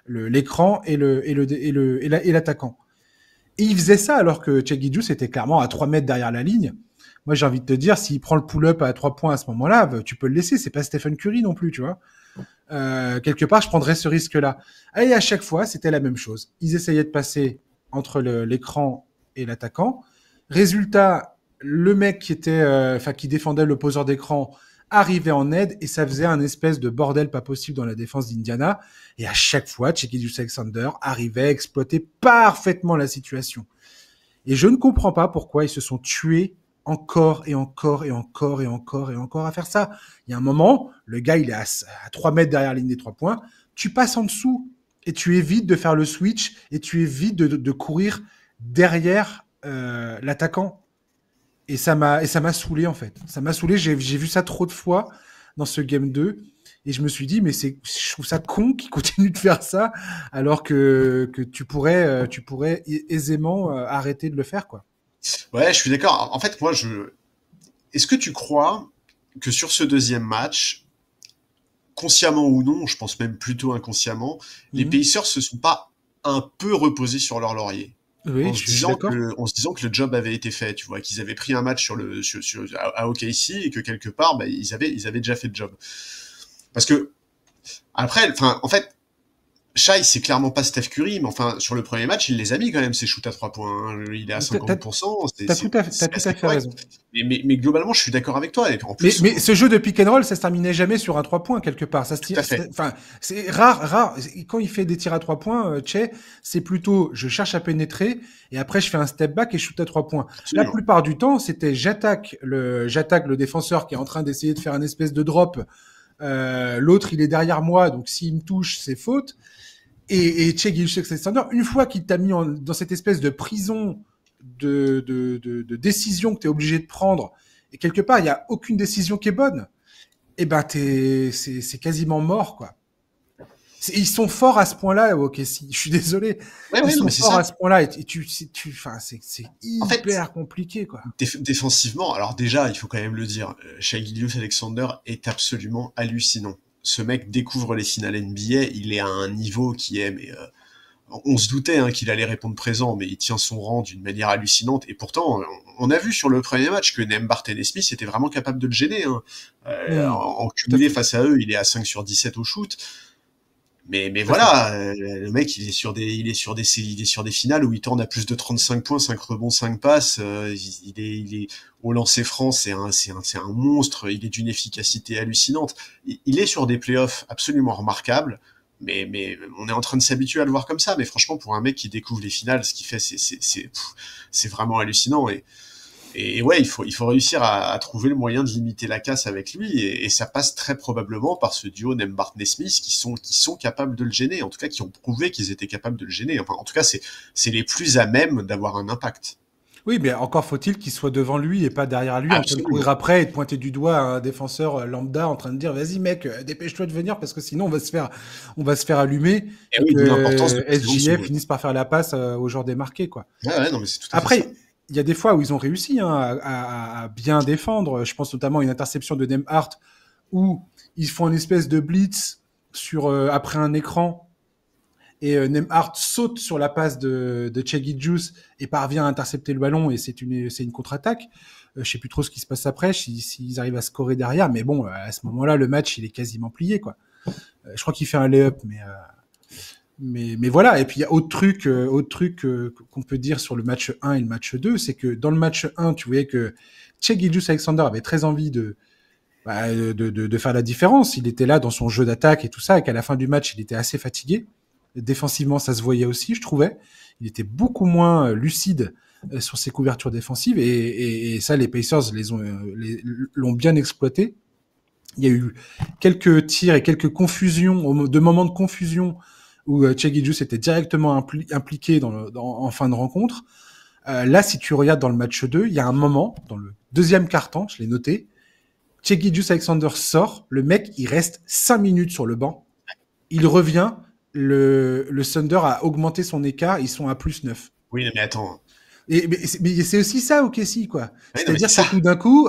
l'écran et l'attaquant. Et il faisait ça alors que Shai Gilgeous était clairement à 3 mètres derrière la ligne. Moi, j'ai envie de te dire, s'il prend le pull-up à 3 points à ce moment-là, tu peux le laisser. C'est pas Stephen Curry non plus, tu vois. Quelque part, je prendrais ce risque-là. Et à chaque fois, c'était la même chose. Ils essayaient de passer entre l'écran et l'attaquant. Résultat, le mec qui défendait le poseur d'écran arrivait en aide et ça faisait un espèce de bordel pas possible dans la défense d'Indiana. Et à chaque fois, Shai Gilgeous-Alexander arrivait à exploiter parfaitement la situation. Et je ne comprends pas pourquoi ils se sont tués encore et encore et encore et encore et encore à faire ça. Il y a un moment, le gars, il est à 3 mètres derrière la ligne des 3 points. Tu passes en dessous et tu évites de faire le switch et tu évites de courir derrière l'attaquant. Et ça m'a saoulé, en fait. Ça m'a saoulé. J'ai vu ça trop de fois dans ce Game 2. Et je me suis dit, mais je trouve ça con qu'ils continuent de faire ça alors que tu pourrais aisément arrêter de le faire, quoi. Ouais, je suis d'accord. En fait, est-ce que tu crois que sur ce deuxième match, consciemment ou non, je pense même plutôt inconsciemment, les Mhm. Pacers se sont pas un peu reposés sur leur laurier, Oui, je suis d'accord. en se disant que le job avait été fait, tu vois, qu'ils avaient pris un match à OKC et que quelque part, bah, ils avaient déjà fait le job. Parce que après, enfin, en fait, Shai, c'est clairement pas Steph Curry, mais enfin, sur le premier match, il les a mis quand même, ses shoots à 3 points, hein. Il est à T'as, t'as- 50%, t'as c'est tout à assez fait correct. raison. Mais globalement, je suis d'accord avec toi. Et en plus, Mais ce jeu de pick and roll, ça se terminait jamais sur un 3 points quelque part. tout à fait. Enfin, c'est rare. Quand il fait des tirs à 3 points, Che, c'est plutôt je cherche à pénétrer et après je fais un step back et je shoot à 3 points. La Absolument. plupart du temps, c'était j'attaque le défenseur qui est en train d'essayer de faire un espèce de drop. L'autre, il est derrière moi, donc s'il me touche, c'est faute. Et Che Gilgeous-Alexander, une fois qu'il t'a mis dans cette espèce de prison de décision que tu es obligé de prendre, et quelque part, il n'y a aucune décision qui est bonne, et ben c'est quasiment mort, quoi. Ils sont forts à ce point-là, ok, si, je suis désolé, Ouais, ils ouais, non, sont mais c'est forts à ça. ce point-là, et enfin, c'est En fait, hyper compliqué, quoi. défensivement, alors déjà, il faut quand même le dire, Shai Gilgeous-Alexander est absolument hallucinant. Ce mec découvre les finales NBA, il est à un niveau qui est, mais on se doutait hein, qu'il allait répondre présent, mais il tient son rang d'une manière hallucinante. Et pourtant, on a vu sur le premier match que Nembhard et Nesmith étaient vraiment capables de le gêner. Hein. En Tout à cumulé fait. face à eux, il est à 5 sur 17 au shoot. Mais Tout à fait. voilà, le mec, il est sur des finales où il tourne à plus de 35 points, 5 rebonds, 5 passes. Il est au lancer franc, c'est un monstre. Il est d'une efficacité hallucinante. Il est sur des playoffs absolument remarquables. Mais on est en train de s'habituer à le voir comme ça. Mais franchement, pour un mec qui découvre les finales, ce qu'il fait, c'est vraiment hallucinant. Et ouais, il faut réussir à trouver le moyen de limiter la casse avec lui, et ça passe très probablement par ce duo Nembhard-Nesmith qui sont capables de le gêner, en tout cas qui ont prouvé qu'ils étaient capables de le gêner. Enfin, en tout cas, c'est les plus à même d'avoir un impact. Oui, mais encore faut-il qu'il soit devant lui et pas derrière lui en train de courir Absolument. après et de pointer du doigt un défenseur lambda en train de dire vas-y mec, dépêche-toi de venir parce que sinon on va se faire allumer Et et oui, que d'où l'importance de passer en SGA dessous. Ouais, finisse par faire la passe aux joueurs démarqués, quoi. ouais, non, mais c'est tout à fait ça. Après, il y a des fois où ils ont réussi hein, à bien défendre. Je pense notamment à une interception de Nembhard où ils font une espèce de blitz après un écran et Nembhard saute sur la passe de Shai Gilgeous et parvient à intercepter le ballon, et c'est une contre-attaque. Je sais plus trop ce qui se passe après, s'ils arrivent à scorer derrière, mais bon, à ce moment-là, le match, il est quasiment plié, quoi. Je crois qu'il fait un lay-up, mais voilà. Et puis il y a autre truc qu'on peut dire sur le match 1 et le match 2, c'est que dans le match 1, tu voyais que Shai Gilgeous-Alexander avait très envie de faire la différence. Il était là dans son jeu d'attaque et tout ça, et qu'à la fin du match, il était assez fatigué. Défensivement, ça se voyait aussi, je trouvais. Il était beaucoup moins lucide sur ses couvertures défensives, et ça, les Pacers l'ont bien exploité. Il y a eu quelques tirs et quelques confusions, de moments de confusion où Shai Gilgeous était directement impliqué en fin de rencontre. Là, si tu regardes dans le match 2, il y a un moment, dans le deuxième quart-temps, je l'ai noté, Shai Gilgeous-Alexander sort, le mec, il reste 5 minutes sur le banc, il revient, le Thunder a augmenté son écart, ils sont à +9. Oui, mais attends. Mais c'est aussi ça, OKC, quoi. Oui, C'est-à-dire que tout d'un coup,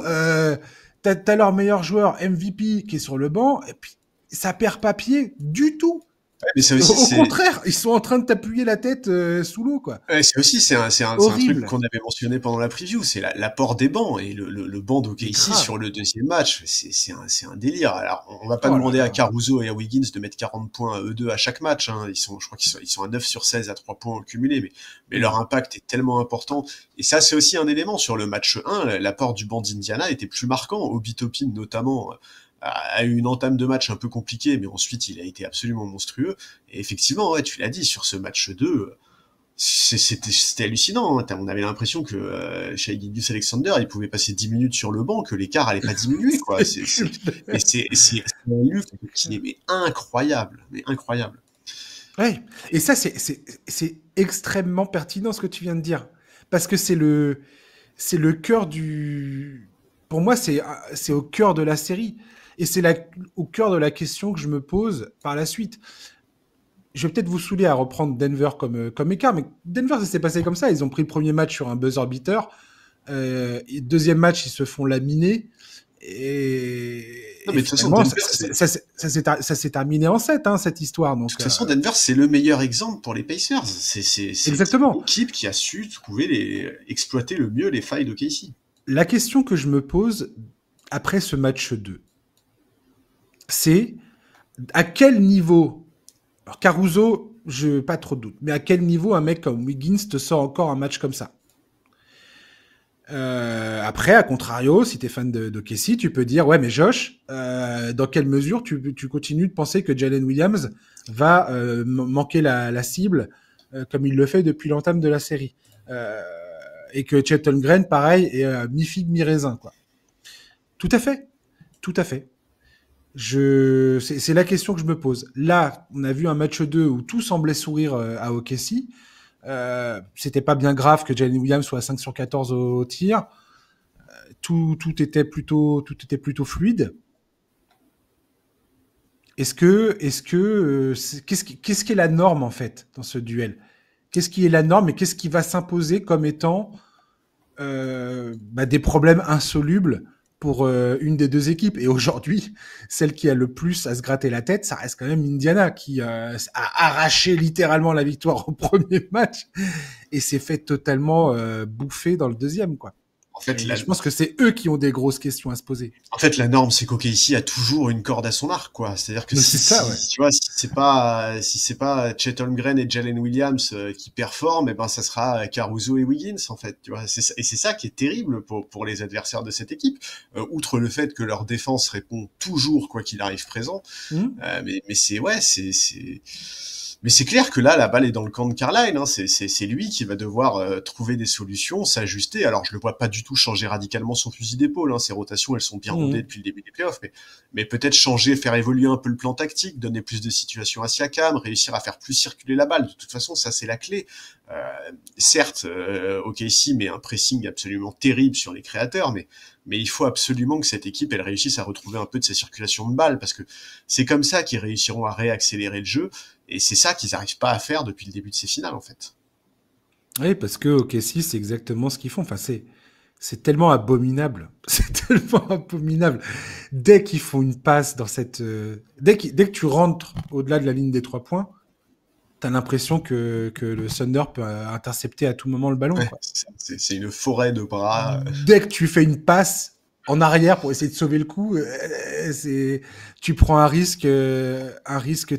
t'as leur meilleur joueur MVP qui est sur le banc, et puis ça perd pas pied du tout. Ouais, mais ça aussi, au contraire, ils sont en train de t'appuyer la tête sous l'eau, quoi. Ouais, c'est un truc qu'on avait mentionné pendant la preview, c'est l'apport des bancs, et le banc d'OKC sur le deuxième match, c'est un délire. Alors, on va pas demander à Caruso et à Wiggins de mettre 40 points à eux deux à chaque match, hein. Je crois qu'ils sont à 9 sur 16 à 3 points au cumulé, mais leur impact est tellement important. Et ça, c'est aussi un élément sur le match 1, l'apport du banc d'Indiana était plus marquant. Obi Toppin, notamment, a eu une entame de match un peu compliquée, mais ensuite il a été absolument monstrueux. Et effectivement, ouais, tu l'as dit, sur ce match 2, c'était hallucinant. Hein. On avait l'impression que Shai Gilgeous-Alexander, il pouvait passer 10 minutes sur le banc, que l'écart allait pas diminuer, quoi. C'est un luxe qui est incroyable, mais incroyable. Ouais. Et ça, c'est extrêmement pertinent ce que tu viens de dire, parce que c'est le cœur du. Pour moi, c'est au cœur de la série. Et c'est au cœur de la question que je me pose par la suite. Je vais peut-être vous saouler à reprendre Denver comme écart, mais Denver, ça s'est passé comme ça. Ils ont pris le premier match sur un buzzer beater. Deuxième match, ils se font laminer. Non, mais de toute façon, Denver, ça s'est terminé en 7, hein, cette histoire. Donc, de toute façon, Denver, c'est le meilleur exemple pour les Pacers. C'est exactement une équipe qui a su exploiter le mieux les failles de Casey. La question que je me pose après ce match 2, c'est à quel niveau, alors Caruso, pas trop de doute, mais à quel niveau un mec comme Wiggins te sort encore un match comme ça? Après, à contrario, si t'es fan de Casey, tu peux dire, ouais, mais Josh, dans quelle mesure tu continues de penser que Jalen Williams va manquer la cible comme il le fait depuis l'entame de la série, et que Chet Holmgren, pareil, est mi-figue, mi-raisin, quoi. Tout à fait. C'est la question que je me pose. Là, on a vu un match 2 où tout semblait sourire à OKC. C'était pas bien grave que Jalen Williams soit à 5 sur 14 au tir. Tout était plutôt fluide. Qu'est-ce qui est la norme, en fait, dans ce duel? Qu'est-ce qui est la norme et qu'est-ce qui va s'imposer comme étant des problèmes insolubles pour une des deux équipes? Et aujourd'hui, celle qui a le plus à se gratter la tête, ça reste quand même Indiana, qui a arraché littéralement la victoire au premier match et s'est fait totalement bouffer dans le deuxième, quoi. En fait, je pense que c'est eux qui ont des grosses questions à se poser. En fait, la norme, c'est qu'OKC a toujours une corde à son arc, quoi. C'est-à-dire que si c'est pas Chet Holmgren et Jalen Williams qui performent, et ben ça sera Caruso et Wiggins, en fait. Tu vois, et c'est ça qui est terrible pour les adversaires de cette équipe. Outre le fait que leur défense répond toujours quoi qu'il arrive présent, mais Mais c'est clair que là, la balle est dans le camp de Carlisle. Hein. C'est lui qui va devoir trouver des solutions, s'ajuster. Alors, je le vois pas du tout changer radicalement son fusil d'épaule. Hein. Ses rotations, elles sont bien rondées depuis le début des playoffs. Mais peut-être changer, faire évoluer un peu le plan tactique, donner plus de situations à Siakam, réussir à faire plus circuler la balle. De toute façon, ça, c'est la clé. Certes, OKC met un pressing absolument terrible sur les créateurs, mais il faut absolument que cette équipe, elle réussisse à retrouver un peu de sa circulation de balle, parce que c'est comme ça qu'ils réussiront à réaccélérer le jeu. Et c'est ça qu'ils n'arrivent pas à faire depuis le début de ces finales, en fait. Oui, parce que OKC, c'est exactement ce qu'ils font. Enfin, c'est tellement abominable. C'est tellement abominable. Dès qu'ils font une passe dans cette... Dès que tu rentres au-delà de la ligne des 3 points, t'as l'impression que le Thunder peut intercepter à tout moment le ballon, quoi. C'est une forêt de bras. Dès que tu fais une passe en arrière pour essayer de sauver le coup, tu prends un risque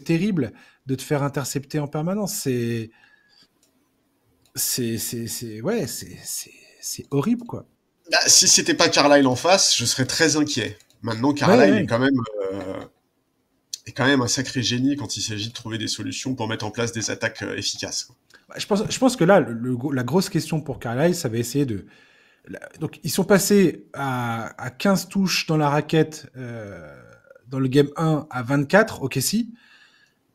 terrible de te faire intercepter en permanence. C'est horrible, quoi. Bah, si c'était pas Carlisle en face, je serais très inquiet. Maintenant, Carlisle est quand même un sacré génie quand il s'agit de trouver des solutions pour mettre en place des attaques efficaces. Je pense que là, la grosse question pour Carlisle, ça va essayer de... Donc, ils sont passés à 15 touches dans la raquette dans le game 1 à 24, ok, si.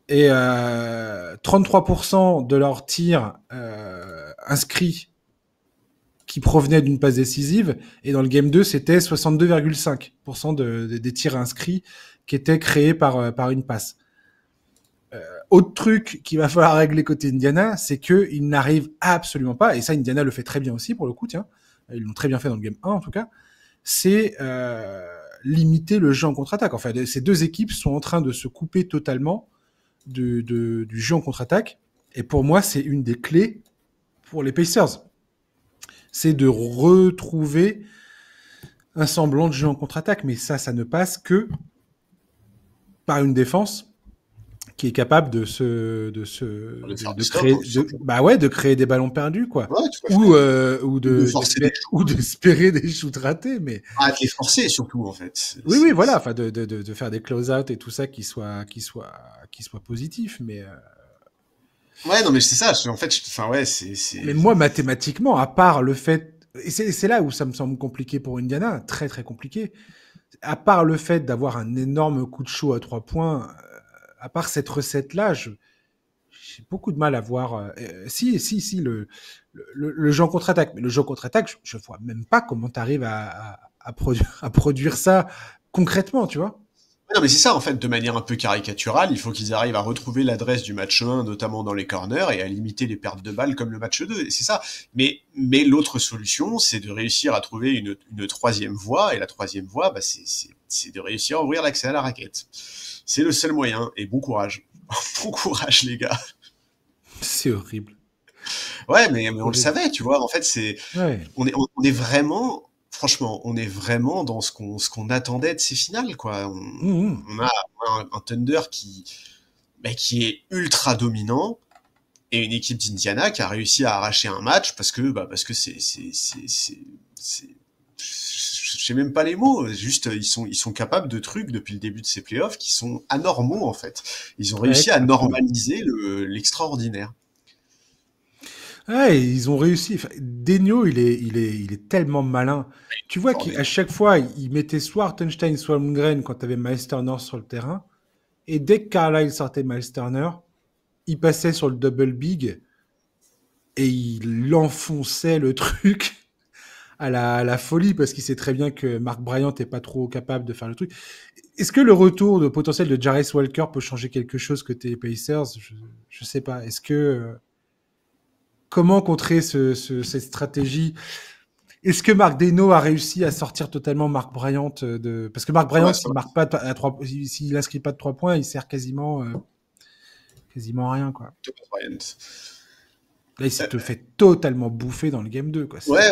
Et 33% de leurs tirs inscrits qui provenaient d'une passe décisive. Et dans le game 2, c'était 62,5% des tirs inscrits qui étaient créés par une passe. Autre truc qu'il va falloir régler côté Indiana, c'est qu'ils n'arrivent absolument pas, et ça Indiana le fait très bien aussi pour le coup, tiens, ils l'ont très bien fait dans le game 1 en tout cas, c'est limiter le jeu en contre-attaque. Enfin, ces deux équipes sont en train de se couper totalement du jeu en contre-attaque, et pour moi c'est une des clés pour les Pacers. C'est de retrouver un semblant de jeu en contre-attaque, mais ça ne passe que par une défense qui est capable de créer des ballons perdus, quoi. Ouais, ou d'espérer des shoots ratés, mais. Ah, de les forcer, surtout, en fait. Oui, voilà, enfin, de faire des close-out et tout ça qui soit positif, mais. Ouais, non, mais c'est ça, en fait, c'est. Mais moi, mathématiquement, à part le fait, et c'est là où ça me semble compliqué pour Indiana, très, très compliqué, à part le fait d'avoir un énorme coup de chaud à 3 points, à part cette recette-là, j'ai beaucoup de mal à voir. Si, le jeu en contre-attaque. Mais le jeu en contre-attaque, je vois même pas comment tu arrives à produire ça concrètement, tu vois. Non, mais c'est ça, en fait, de manière un peu caricaturale, il faut qu'ils arrivent à retrouver l'adresse du match 1, notamment dans les corners, et à limiter les pertes de balles comme le match 2, et c'est ça. Mais l'autre solution, c'est de réussir à trouver une troisième voie, et la troisième voie, bah, c'est de réussir à ouvrir l'accès à la raquette. C'est le seul moyen, et bon courage. Bon courage, les gars. C'est horrible. Ouais, mais on le savait, tu vois, en fait, on est vraiment... Franchement, on est vraiment dans ce qu'on attendait de ces finales, quoi. On a un Thunder qui est ultra dominant et une équipe d'Indiana qui a réussi à arracher un match parce que je sais même pas les mots. Juste, ils sont capables de trucs depuis le début de ces playoffs qui sont anormaux, en fait. Ils ont réussi à normaliser l'extraordinaire. Ouais, ils ont réussi. Enfin, Daigneault, il est tellement malin. Tu vois qu'à chaque fois, il mettait soit Hartenstein, soit Lundgren quand tu avais Miles Turner sur le terrain. Et dès que Carlisle sortait Miles Turner, il passait sur le double big et il enfonçait le truc à la folie parce qu'il sait très bien que Mark Bryant n'est pas trop capable de faire le truc. Est-ce que le retour de potentiel de Jarvis Walker peut changer quelque chose côté Pacers? Je sais pas. Est-ce que... Comment contrer cette stratégie? Est-ce que Mark Daigneault a réussi à sortir totalement Mark Bryant de... Parce que Mark Bryant, s'il n'inscrit pas de 3 points, il sert quasiment à rien, quoi. Là, il se te fait totalement bouffer dans le game 2, quoi. Ouais.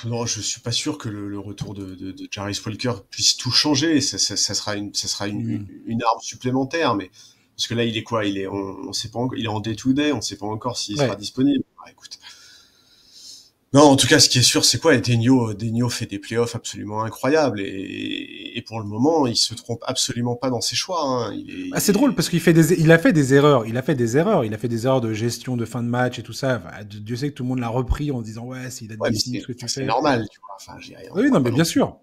Non, je suis pas sûr que le retour de Jarvis Walker puisse tout changer. Ça sera une arme supplémentaire, mais parce que là, il est quoi? On sait pas encore. Il est en day-to-day. On sait pas encore s'il sera disponible. Ah, écoute. Non, en tout cas, ce qui est sûr, c'est quoi? Daigneault fait des playoffs absolument incroyables et pour le moment, il se trompe absolument pas dans ses choix. Hein. C'est drôle parce il a fait des erreurs. Il a fait des erreurs de gestion de fin de match et tout ça. Enfin, Dieu sait que tout le monde l'a repris en disant ouais, s'il a décidé ce que tu fais. C'est normal, tu vois. Enfin, oui, non, mais bien sûr.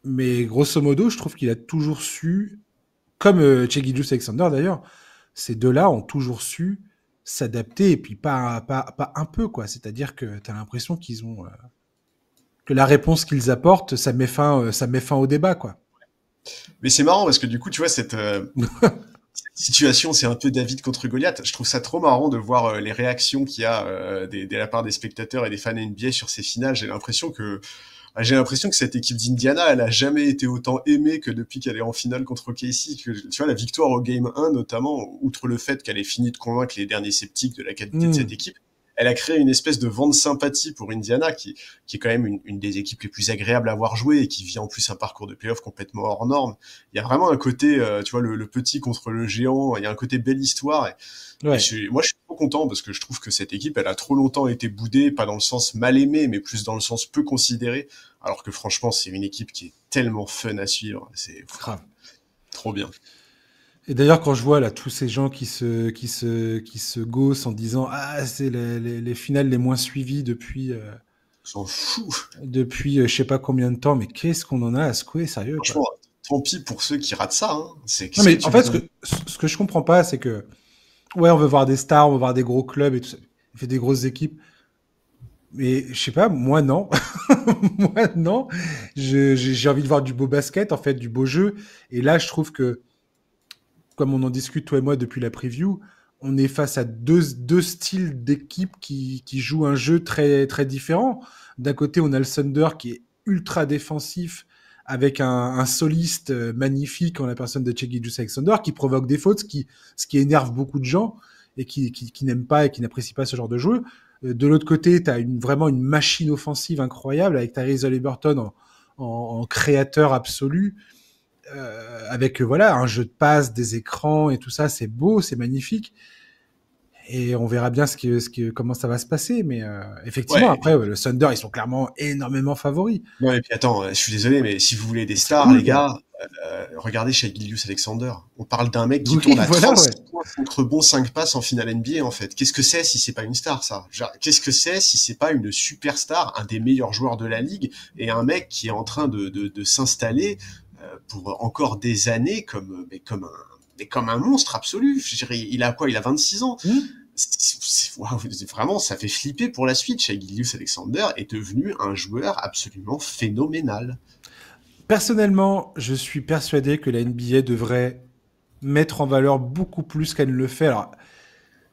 Mais grosso modo, je trouve qu'il a toujours su, comme Shai Gilgeous-Alexander d'ailleurs, ces deux-là ont toujours su s'adapter et puis pas un peu, quoi. C'est-à-dire que tu as l'impression qu'ils ont que la réponse qu'ils apportent, ça met fin au débat, quoi. Mais c'est marrant parce que du coup, tu vois, cette situation, c'est un peu David contre Goliath. Je trouve ça trop marrant de voir les réactions qu'il y a de la part des spectateurs et des fans NBA sur ces finales. J'ai l'impression que cette équipe d'Indiana, elle a jamais été autant aimée que depuis qu'elle est en finale contre OKC. Tu vois, la victoire au Game 1, notamment, outre le fait qu'elle ait fini de convaincre les derniers sceptiques de la qualité de cette équipe, elle a créé une espèce de vent de sympathie pour Indiana, qui est quand même une des équipes les plus agréables à avoir joué et qui vit en plus un parcours de playoff complètement hors norme. Il y a vraiment un côté, tu vois, le petit contre le géant, il y a un côté belle histoire. Ouais. Moi, je suis trop content parce que je trouve que cette équipe, elle a trop longtemps été boudée, pas dans le sens mal aimé, mais plus dans le sens peu considéré. Alors que franchement, c'est une équipe qui est tellement fun à suivre. C'est Grave. trop bien. Et d'ailleurs, quand je vois là tous ces gens qui se gaussent en disant ah c'est les finales les moins suivies depuis On s'en fout. je sais pas combien de temps, mais qu'est-ce qu'on en a à secouer, sérieux quoi. Franchement, tant pis pour ceux qui ratent ça. Hein. Non mais en fait, ce que je comprends pas, c'est que ouais, on veut voir des stars, on veut voir des gros clubs et tout ça, on fait des grosses équipes. Mais je sais pas, moi non. Moi non. J'ai envie de voir du beau basket, en fait, du beau jeu. Et là, je trouve que, comme on en discute toi et moi depuis la preview, on est face à deux styles d'équipes qui jouent un jeu très, très différent. D'un côté, on a le Thunder qui est ultra défensif avec un soliste magnifique en la personne de Shai Gilgeous-Alexander qui provoque des fautes, ce qui énerve beaucoup de gens et qui n'aiment pas et qui n'apprécient pas ce genre de jeu. De l'autre côté, tu as vraiment une machine offensive incroyable avec Tyrese Haliburton en créateur absolu. Avec voilà un jeu de passe, des écrans et tout ça, c'est beau, c'est magnifique. Et on verra bien comment ça va se passer. Mais effectivement, Ouais, après, le Thunder, ils sont clairement énormément favoris. non, et puis attends, je suis désolé, mais si vous voulez des C'est stars, cool, les quoi. gars, regardez chez Gilgeous-Alexander. On parle d'un mec qui Oui, tourne à voilà, 36 ouais. points contre bon 5 passes en finale NBA, en fait. Qu'est-ce que c'est si c'est pas une star, ça? Genre, qu'est-ce que c'est si c'est pas une superstar, un des meilleurs joueurs de la ligue, et un mec qui est en train de s'installer pour encore des années comme un monstre absolu. Je dirais, il a quoi? Il a 26 ans. Waouh, vraiment, ça fait flipper pour la suite. Shai Gilgeous-Alexander est devenu un joueur absolument phénoménal. Personnellement, je suis persuadé que la NBA devrait mettre en valeur beaucoup plus qu'elle ne le fait. Alors,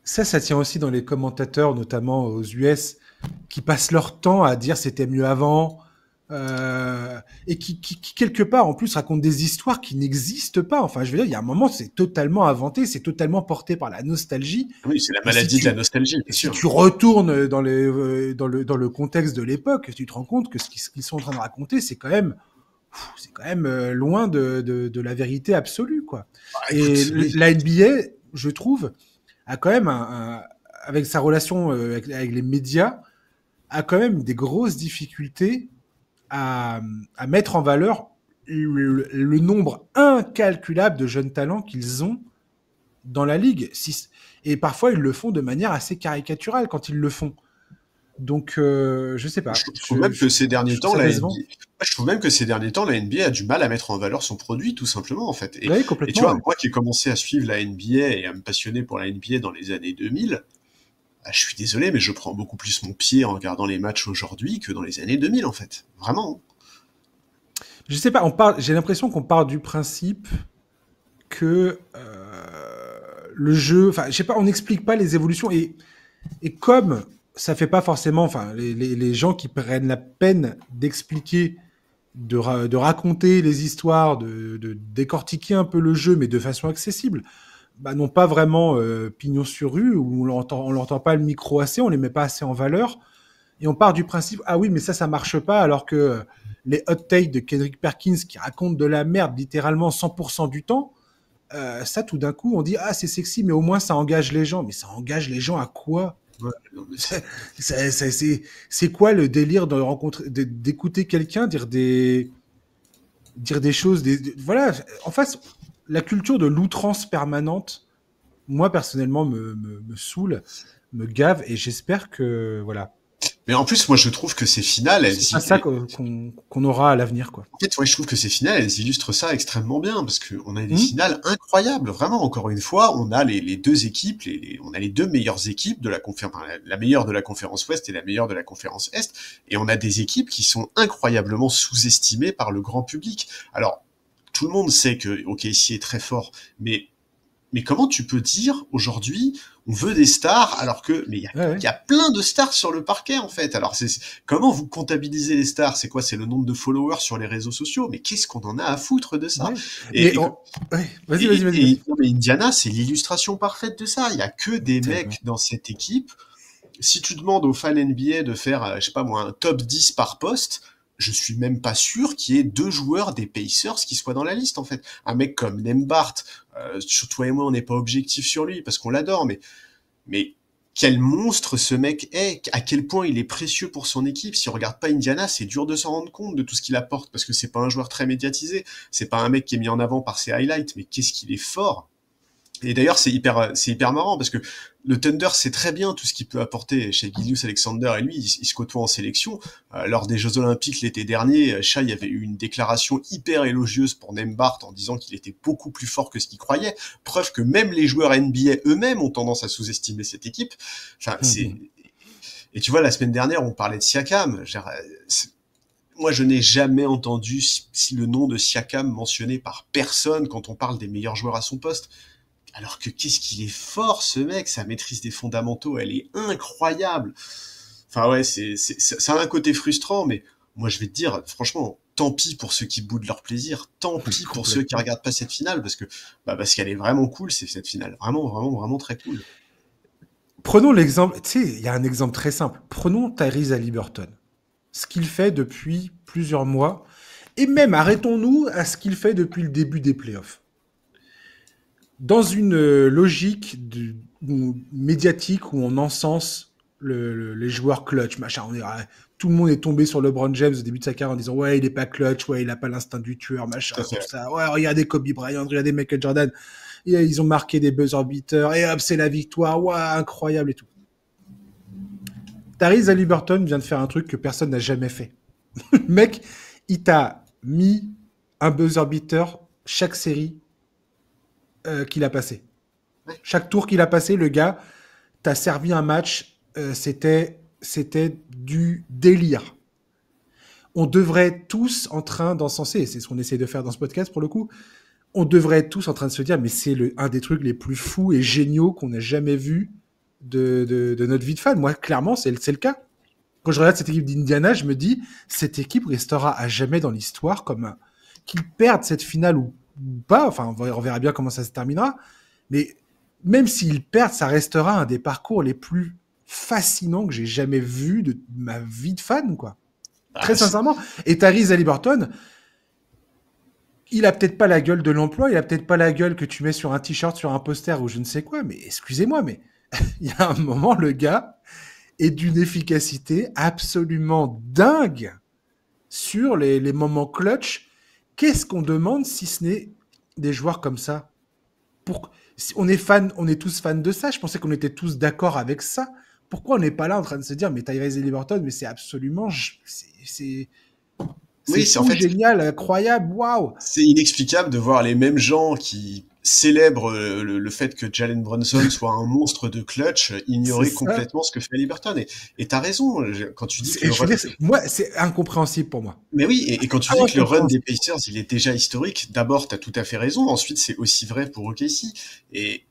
ça tient aussi dans les commentateurs, notamment aux US, qui passent leur temps à dire c'était mieux avant, et qui, quelque part, en plus, racontent des histoires qui n'existent pas. Enfin, je veux dire, il y a un moment, c'est totalement inventé, c'est totalement porté par la nostalgie. Oui, c'est la Et maladie de la nostalgie, c'est si sûr. tu retournes dans le contexte de l'époque, tu te rends compte que ce qu'ils sont en train de raconter, c'est quand même loin de la vérité absolue, quoi. Bah, Et écoute, oui. la NBA, je trouve, a quand même, avec sa relation avec les médias, a quand même des grosses difficultés à mettre en valeur le nombre incalculable de jeunes talents qu'ils ont dans la ligue. Et parfois, ils le font de manière assez caricaturale quand ils le font. Donc, je sais pas. Je trouve même que ces Je derniers trouve temps, ça la décevant. NBA, je trouve même que ces derniers temps, la NBA a du mal à mettre en valeur son produit, tout simplement, en fait. Oui, Et tu complètement. vois, Ouais. moi qui ai commencé à suivre la NBA et à me passionner pour la NBA dans les années 2000, bah, je suis désolé, mais je prends beaucoup plus mon pied en regardant les matchs aujourd'hui que dans les années 2000, en fait. Vraiment. Je sais pas. J'ai l'impression qu'on part du principe que le jeu, enfin, je sais pas, on n'explique pas les évolutions et comme ça fait pas forcément, enfin, les gens qui prennent la peine d'expliquer, de raconter les histoires, de décortiquer un peu le jeu, mais de façon accessible, bah, n'ont pas vraiment pignon sur rue, ou on l'entend pas le micro assez, on les met pas assez en valeur, et on part du principe, ah oui, mais ça marche pas, alors que les hot takes de Kendrick Perkins qui racontent de la merde littéralement 100% du temps, ça tout d'un coup on dit ah c'est sexy mais au moins ça engage les gens, mais ça engage les gens à quoi? Ouais, non, mais C'est quoi le délire de rencontrer, d'écouter quelqu'un dire des choses, voilà, en face, la culture de l'outrance permanente, moi personnellement me saoule, me gave, et j'espère que voilà, Mais en plus, moi, je trouve que ces finales, c'est pas ça qu'on aura à l'avenir, quoi. en fait, ouais, je trouve que ces finales, elles illustrent ça extrêmement bien, parce qu'on a des Mmh. finales incroyables, vraiment. Encore une fois, on a les deux équipes, on a les deux meilleures équipes de la conférence, enfin, la meilleure de la conférence Ouest et la meilleure de la conférence Est, et on a des équipes qui sont incroyablement sous-estimées par le grand public. Alors, tout le monde sait que OKC est très fort, mais mais comment tu peux dire aujourd'hui on veut des stars alors que mais il y a plein de stars sur le parquet en fait. Alors comment vous comptabilisez les stars? C'est quoi? C'est le nombre de followers sur les réseaux sociaux? Mais qu'est-ce qu'on en a à foutre de ça? Vas-y. Non, mais Indiana, c'est l'illustration parfaite de ça. Il y a que des mecs dans cette équipe. Si tu demandes aux fans NBA de faire, je sais pas moi, un top 10 par poste, je suis même pas sûr qu'il y ait 2 joueurs des Pacers qui soient dans la liste, en fait. Un mec comme Nembhard, toi et moi, on n'est pas objectif sur lui, parce qu'on l'adore, mais quel monstre ce mec est, à quel point il est précieux pour son équipe. Si on regarde pas Indiana, c'est dur de s'en rendre compte de tout ce qu'il apporte, parce que c'est pas un joueur très médiatisé, c'est pas un mec qui est mis en avant par ses highlights, mais qu'est-ce qu'il est fort. Et d'ailleurs, c'est hyper marrant parce que le Thunder sait très bien tout ce qu'il peut apporter chez Gilgeous-Alexander et lui, il se côtoie en sélection. Lors des Jeux Olympiques l'été dernier, Shai avait eu une déclaration hyper élogieuse pour Nembhard en disant qu'il était beaucoup plus fort que ce qu'il croyait. Preuve que même les joueurs NBA eux-mêmes ont tendance à sous-estimer cette équipe. Enfin, Et tu vois, la semaine dernière, on parlait de Siakam. Moi, je n'ai jamais entendu le nom de Siakam mentionné par personne quand on parle des meilleurs joueurs à son poste. Alors que qu'est-ce qu'il est fort, ce mec, sa maîtrise des fondamentaux, elle est incroyable. Enfin ouais, ça a un côté frustrant, mais moi je vais te dire, franchement, tant pis pour ceux qui boudent leur plaisir, tant pis pour ceux qui regardent pas cette finale, parce qu'elle est vraiment cool, cette finale, vraiment très cool. Prenons l'exemple, tu sais, il y a un exemple très simple. Prenons Tyrese Haliburton, ce qu'il fait depuis plusieurs mois, et même arrêtons-nous à ce qu'il fait depuis le début des playoffs. Dans une logique médiatique où on encense les joueurs clutch, machin, tout le monde est tombé sur LeBron James au début de sa carrière en disant ouais, il est pas clutch, ouais, il a pas l'instinct du tueur, machin, tout ça. Ouais, regardez Kobe Bryant, regardez Michael Jordan, et ils ont marqué des buzzer beaters, et hop, c'est la victoire, ouais, incroyable et tout. Tyrese Haliburton vient de faire un truc que personne n'a jamais fait. Le mec, il t'a mis un buzzer beater chaque série qu'il a passé. Chaque tour qu'il a passé, le gars t'a servi un match, c'était du délire. On devrait être tous en train d'encenser, et c'est ce qu'on essaie de faire dans ce podcast pour le coup, on devrait être tous en train de se dire, mais c'est un des trucs les plus fous et géniaux qu'on ait jamais vu de notre vie de fan. Moi, clairement, c'est le cas. Quand je regarde cette équipe d'Indiana, je me dis, cette équipe restera à jamais dans l'histoire, comme qu'ils perdent cette finale ou pas, enfin, on verra bien comment ça se terminera, mais même s'ils perdent, ça restera un des parcours les plus fascinants que j'ai jamais vu de ma vie de fan, quoi. Très sincèrement. Et Tyrese Haliburton, il a peut-être pas la gueule de l'emploi, il a peut-être pas la gueule que tu mets sur un t-shirt, sur un poster ou je ne sais quoi, mais excusez-moi, mais il y a un moment, le gars est d'une efficacité absolument dingue sur les moments clutch. Qu'est-ce qu'on demande si ce n'est des joueurs comme ça? On est tous fans de ça. Je pensais qu'on était tous d'accord avec ça. Pourquoi on n'est pas là en train de se dire, mais Tyrese Haliburton, mais c'est absolument, c'est en fait génial, incroyable, waouh. C'est inexplicable de voir les mêmes gens qui célèbrent le fait que Jalen Brunson soit un monstre de clutch ignorer complètement ce que fait Haliburton. Et t'as raison quand tu dis que moi, c'est incompréhensible pour moi. Mais oui, et quand tu dis que le run des Pacers, il est déjà historique, d'abord, t'as tout à fait raison. Ensuite, c'est aussi vrai pour OKC. Et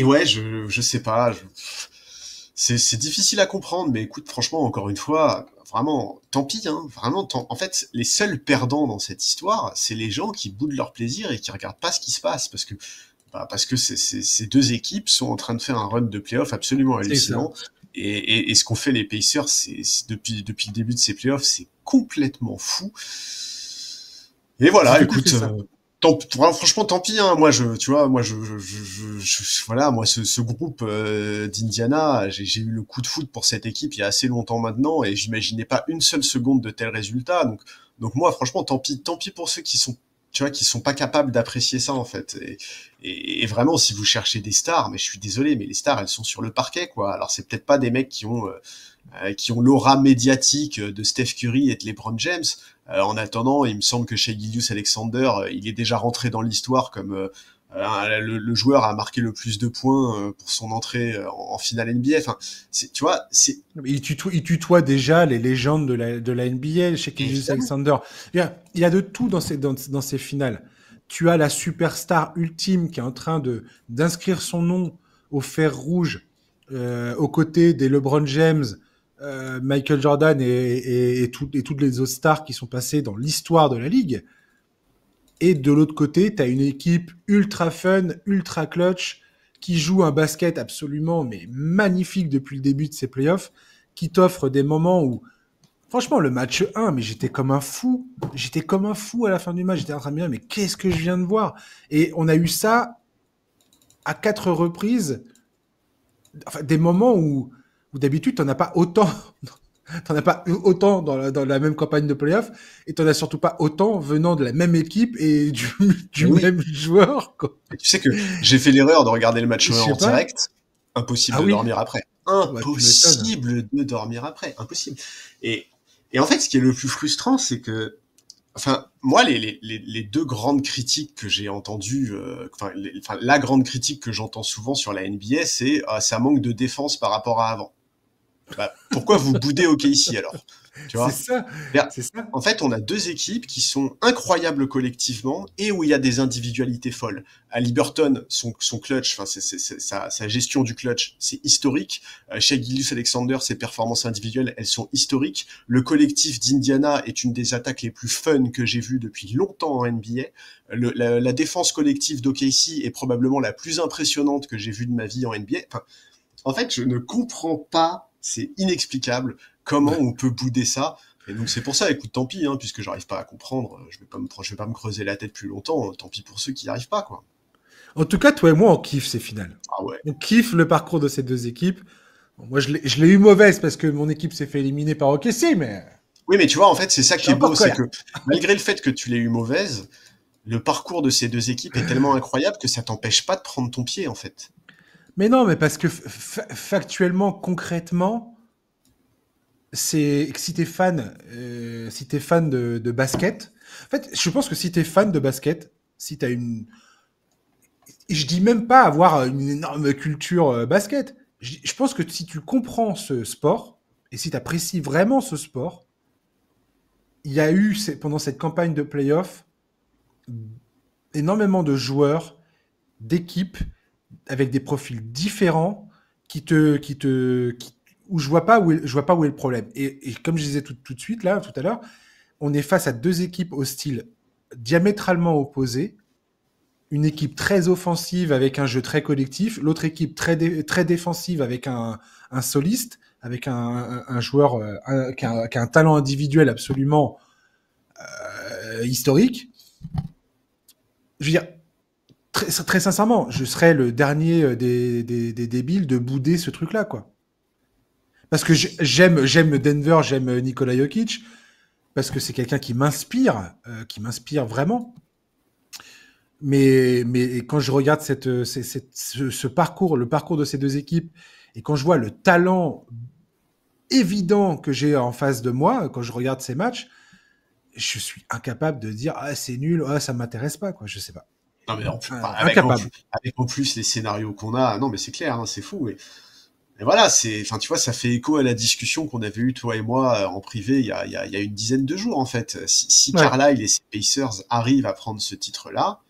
ouais, je sais pas. C'est difficile à comprendre, mais écoute, franchement, encore une fois, vraiment, tant pis, hein. Vraiment, en fait, les seuls perdants dans cette histoire, c'est les gens qui boudent leur plaisir et qui regardent pas ce qui se passe, parce que ces deux équipes sont en train de faire un run de playoff absolument hallucinant. Et ce qu'ont fait les Pacers, depuis le début de ces playoffs, c'est complètement fou. Et voilà, écoute, franchement, tant pis, hein. Moi, voilà, moi, ce groupe d'Indiana, j'ai eu le coup de foudre pour cette équipe il y a assez longtemps maintenant, et j'imaginais pas une seule seconde de tels résultats. Donc moi, franchement, tant pis pour ceux qui sont pas capables d'apprécier ça, en fait. Et vraiment, si vous cherchez des stars, mais je suis désolé, mais les stars, elles sont sur le parquet, quoi. Alors, c'est peut-être pas des mecs qui ont l'aura médiatique de Steph Curry et de LeBron James. En attendant, il me semble que Shai Gilgeous-Alexander, il est déjà rentré dans l'histoire comme le joueur a marqué le plus de points pour son entrée en finale NBA. Enfin, tu vois, il tutoie déjà les légendes de la NBA, Shai Gilgeous-Alexander. Il y a de tout dans ces finales. tu as la superstar ultime qui est en train d'inscrire son nom au fer rouge aux côtés des LeBron James, Michael Jordan et toutes les autres stars qui sont passées dans l'histoire de la ligue. Et de l'autre côté, tu as une équipe ultra fun, ultra clutch, qui joue un basket absolument magnifique depuis le début de ces playoffs, qui t'offre des moments où, franchement, le match 1, mais j'étais comme un fou. J'étais comme un fou à la fin du match. J'étais en train de me dire, mais qu'est-ce que je viens de voir? Et on a eu ça à 4 reprises. Enfin, des moments où d'habitude, t'en as pas autant. T'en as pas autant dans la même campagne de playoff, et t'en as surtout pas autant venant de la même équipe et du même joueur, quoi. Et tu sais que j'ai fait l'erreur de regarder le match en direct. Impossible de dormir après. Impossible de dormir après. Impossible. Et en fait, ce qui est le plus frustrant, c'est que, enfin, moi, les deux grandes critiques que j'ai entendues, la grande critique que j'entends souvent sur la NBA, c'est ça manque de défense par rapport à avant. Bah, pourquoi vous boudez OKC alors? Tu vois, c'est ça. En fait, on a deux équipes qui sont incroyables collectivement et où il y a des individualités folles. Haliburton, son clutch, sa gestion du clutch, c'est historique. Shai Gilgeous-Alexander, ses performances individuelles, elles sont historiques. Le collectif d'Indiana est une des attaques les plus fun que j'ai vues depuis longtemps en NBA. La défense collective d'OKC est probablement la plus impressionnante que j'ai vue de ma vie en NBA. Enfin, en fait, je ne comprends pas. C'est inexplicable comment on peut bouder ça. Et donc c'est pour ça, écoute, tant pis, puisque j'arrive pas à comprendre, je vais pas me creuser la tête plus longtemps, tant pis pour ceux qui n'y arrivent pas, quoi. En tout cas, toi et moi, on kiffe ces finales. Ah ouais. On kiffe le parcours de ces deux équipes. Bon, moi, je l'ai eu mauvaise parce que mon équipe s'est fait éliminer par OKC, mais... Oui, mais tu vois, en fait, c'est ça qui est beau, c'est que malgré le fait que tu l'aies eu mauvaise, le parcours de ces deux équipes est tellement incroyable que ça t'empêche pas de prendre ton pied, en fait. Mais non, mais parce que factuellement, concrètement, c'est que si t'es fan de basket, en fait, je pense que si t'es fan de basket, si t'as une, je dis même pas avoir une énorme culture basket. Je pense que si tu comprends ce sport et si t'apprécies vraiment ce sport, il y a eu pendant cette campagne de playoff énormément de joueurs, d'équipes avec des profils différents où je vois pas où est le problème. Et comme je disais tout de suite là, tout à l'heure, on est face à deux équipes au style diamétralement opposé. Une équipe très offensive avec un jeu très collectif, l'autre équipe très défensive avec un soliste, avec un joueur qui a un talent individuel absolument historique. Je veux dire, très sincèrement, je serais le dernier des débiles de bouder ce truc-là, quoi. Parce que j'aime Denver, j'aime Nikola Jokic, parce que c'est quelqu'un qui m'inspire vraiment. Mais quand je regarde ce parcours, le parcours de ces deux équipes, et quand je vois le talent évident que j'ai en face de moi, quand je regarde ces matchs, je suis incapable de dire c'est nul, ça m'intéresse pas, quoi. Je sais pas. Non mais avec en plus les scénarios qu'on a, non mais c'est clair, c'est fou. Et voilà, tu vois, ça fait écho à la discussion qu'on avait eue toi et moi en privé il y a une dizaine de jours en fait. Si Carlisle et ses Pacers arrivent à prendre ce titre-là,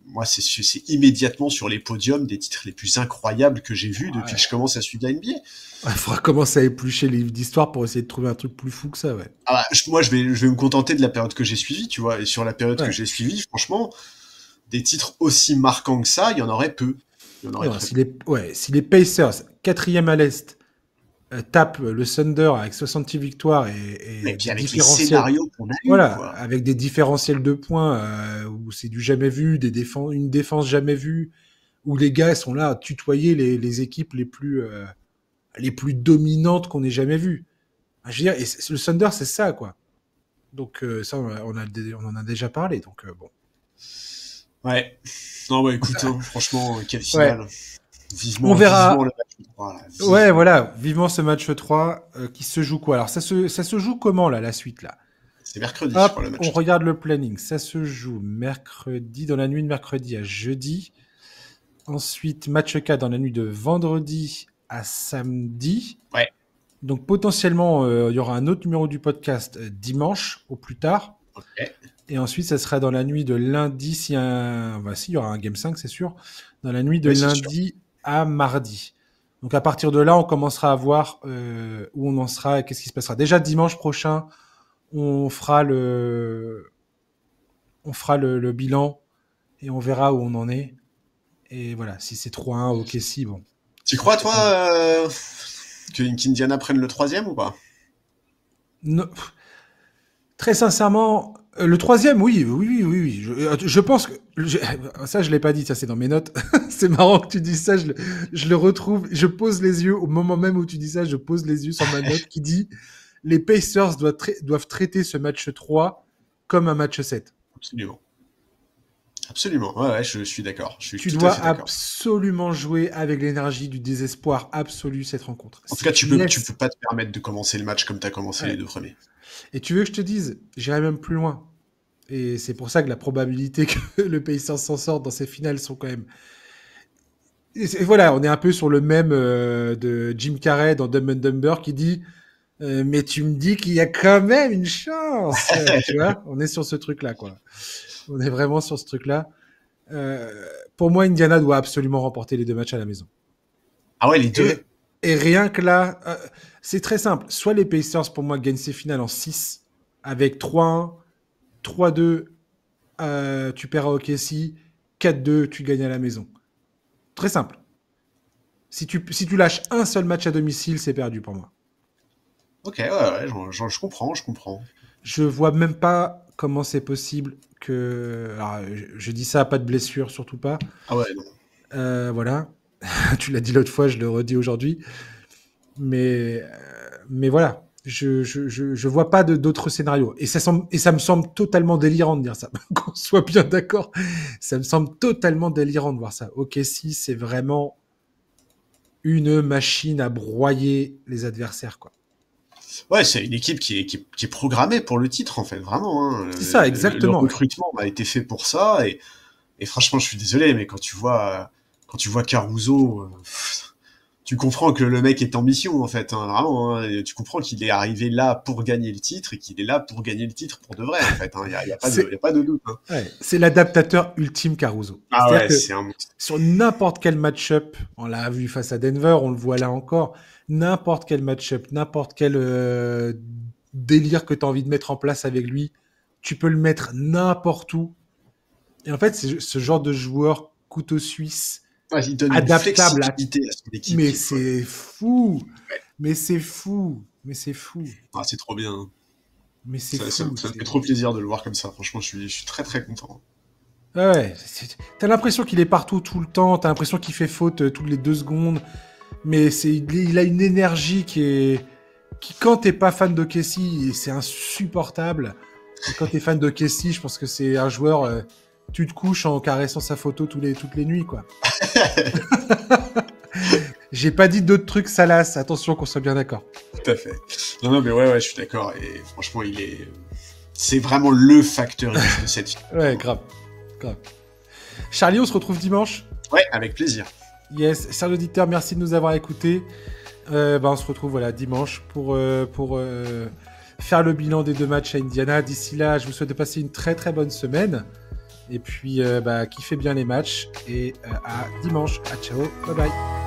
moi c'est immédiatement sur les podiums des titres les plus incroyables que j'ai vus depuis que je commence à suivre la NBA. Il faudra commencer à éplucher les livres d'histoire pour essayer de trouver un truc plus fou que ça, ouais. Moi, je vais me contenter de la période que j'ai suivie, tu vois. Et sur la période que j'ai suivie, franchement, des titres aussi marquants que ça, il y en aurait peu. Si les Pacers, 4e à l'Est, tapent le Thunder avec 66 victoires et puis avec les scénarios qu'on a eu, quoi. Avec des différentiels de points où c'est du jamais vu, une défense jamais vue, où les gars sont là à tutoyer les équipes les plus dominantes qu'on ait jamais vues. Je veux dire, et le Thunder, c'est ça, quoi. Donc ça, on en a déjà parlé, donc bon. Ouais. Non, écoute, franchement, quelle finale. Ouais. On verra. Vivement le match 3. Là. Ouais, voilà, vivement ce match 3 qui se joue quoi? Alors ça se joue comment là, la suite là? C'est mercredi, je crois, le match. On regarde le planning. Ça se joue mercredi, dans la nuit de mercredi à jeudi. Ensuite, match 4 dans la nuit de vendredi à samedi. Ouais. Donc potentiellement, il y aura un autre numéro du podcast dimanche au plus tard. Okay. Et ensuite, ça sera dans la nuit de lundi, s'il y y aura un Game 5, c'est sûr. Dans la nuit de lundi à mardi. Donc à partir de là, on commencera à voir où on en sera et qu'est-ce qui se passera. Déjà dimanche prochain, on fera le bilan et on verra où on en est. Et voilà, si c'est 3-1, ok, si, bon. Tu crois, toi, qu'Indiana prenne le 3e ou pas? Non. Très sincèrement, le 3e, oui. Je pense que ça, je l'ai pas dit, ça c'est dans mes notes. C'est marrant que tu dis ça, je le retrouve, je pose les yeux au moment même où tu dis ça, je pose les yeux sur ma note qui dit les Pacers doivent traiter ce match 3 comme un match 7. Absolument. Absolument, ouais, je suis d'accord. Tu dois absolument jouer avec l'énergie du désespoir absolu cette rencontre. En tout cas, tu peux pas te permettre de commencer le match comme tu as commencé les 2 premiers. Et tu veux que je te dise, j'irai même plus loin. Et c'est pour ça que la probabilité que le Pacers s'en sorte dans ces finales sont quand même... Et voilà, on est un peu sur le même de Jim Carrey dans Dumb and Dumber qui dit mais tu me dis qu'il y a quand même une chance. Tu vois, on est sur ce truc-là, quoi. On est vraiment sur ce truc-là. Pour moi, Indiana doit absolument remporter les 2 matchs à la maison. Ah ouais, les 2. Et rien que là, c'est très simple. Soit les Pacers, pour moi, gagnent ces finales en 6 avec 3-1, 3-2, tu perds à OKC, 4-2, tu gagnes à la maison. Très simple. Si tu lâches un seul match à domicile, c'est perdu pour moi. Ok, ouais, je comprends. Je vois même pas comment c'est possible que... Alors, je dis ça, pas de blessure, surtout pas. Ah ouais, non. Voilà. Tu l'as dit l'autre fois, je le redis aujourd'hui. Mais voilà. Je vois pas d'autres scénarios. Et ça me semble totalement délirant de dire ça. Qu'on soit bien d'accord. Ça me semble totalement délirant de voir ça. Ok, si c'est vraiment une machine à broyer les adversaires, quoi. Ouais, c'est une équipe qui est programmée pour le titre, en fait, vraiment. Hein. C'est ça, exactement. Le recrutement a été fait pour ça, et franchement, je suis désolé, mais quand tu vois Caruso, tu comprends que le mec est en mission, en fait, hein, vraiment. Hein, tu comprends qu'il est arrivé là pour gagner le titre, et qu'il est là pour gagner le titre pour de vrai, en fait. Il y a pas de doute. Hein. Ouais, c'est l'adaptateur ultime, Caruso. Ah ouais, c'est un monstre. Sur n'importe quel match-up, on l'a vu face à Denver, on le voit là encore, n'importe quel match-up, n'importe quel délire que tu as envie de mettre en place avec lui, tu peux le mettre n'importe où. Et en fait, c'est ce genre de joueur couteau suisse, ouais, il donne adaptable une flexibilité à son équipe. Mais c'est fou. Ouais. Mais c'est fou. Ah, c'est trop bien. Mais c'est fou. Ça me fait trop plaisir de le voir comme ça. Franchement, je suis très très content. Ouais, t'as l'impression qu'il est partout tout le temps, t'as l'impression qu'il fait faute toutes les 2 secondes, mais il a une énergie qui quand t'es pas fan de Kessie, c'est insupportable. Et quand t'es fan de Kessie, je pense que c'est un joueur, tu te couches en caressant sa photo toutes les nuits, quoi. J'ai pas dit d'autres trucs salaces, attention qu'on soit bien d'accord. Tout à fait. Non, mais ouais, je suis d'accord, et franchement, c'est vraiment le facteur de cette finale. Ouais, grave. Charlie, on se retrouve dimanche. Ouais, avec plaisir. Yes, chers auditeurs, merci de nous avoir écoutés. On se retrouve dimanche pour faire le bilan des 2 matchs à Indiana. D'ici là, je vous souhaite de passer une très très bonne semaine. Et puis, kiffez bien les matchs. Et à dimanche. Ciao, bye bye.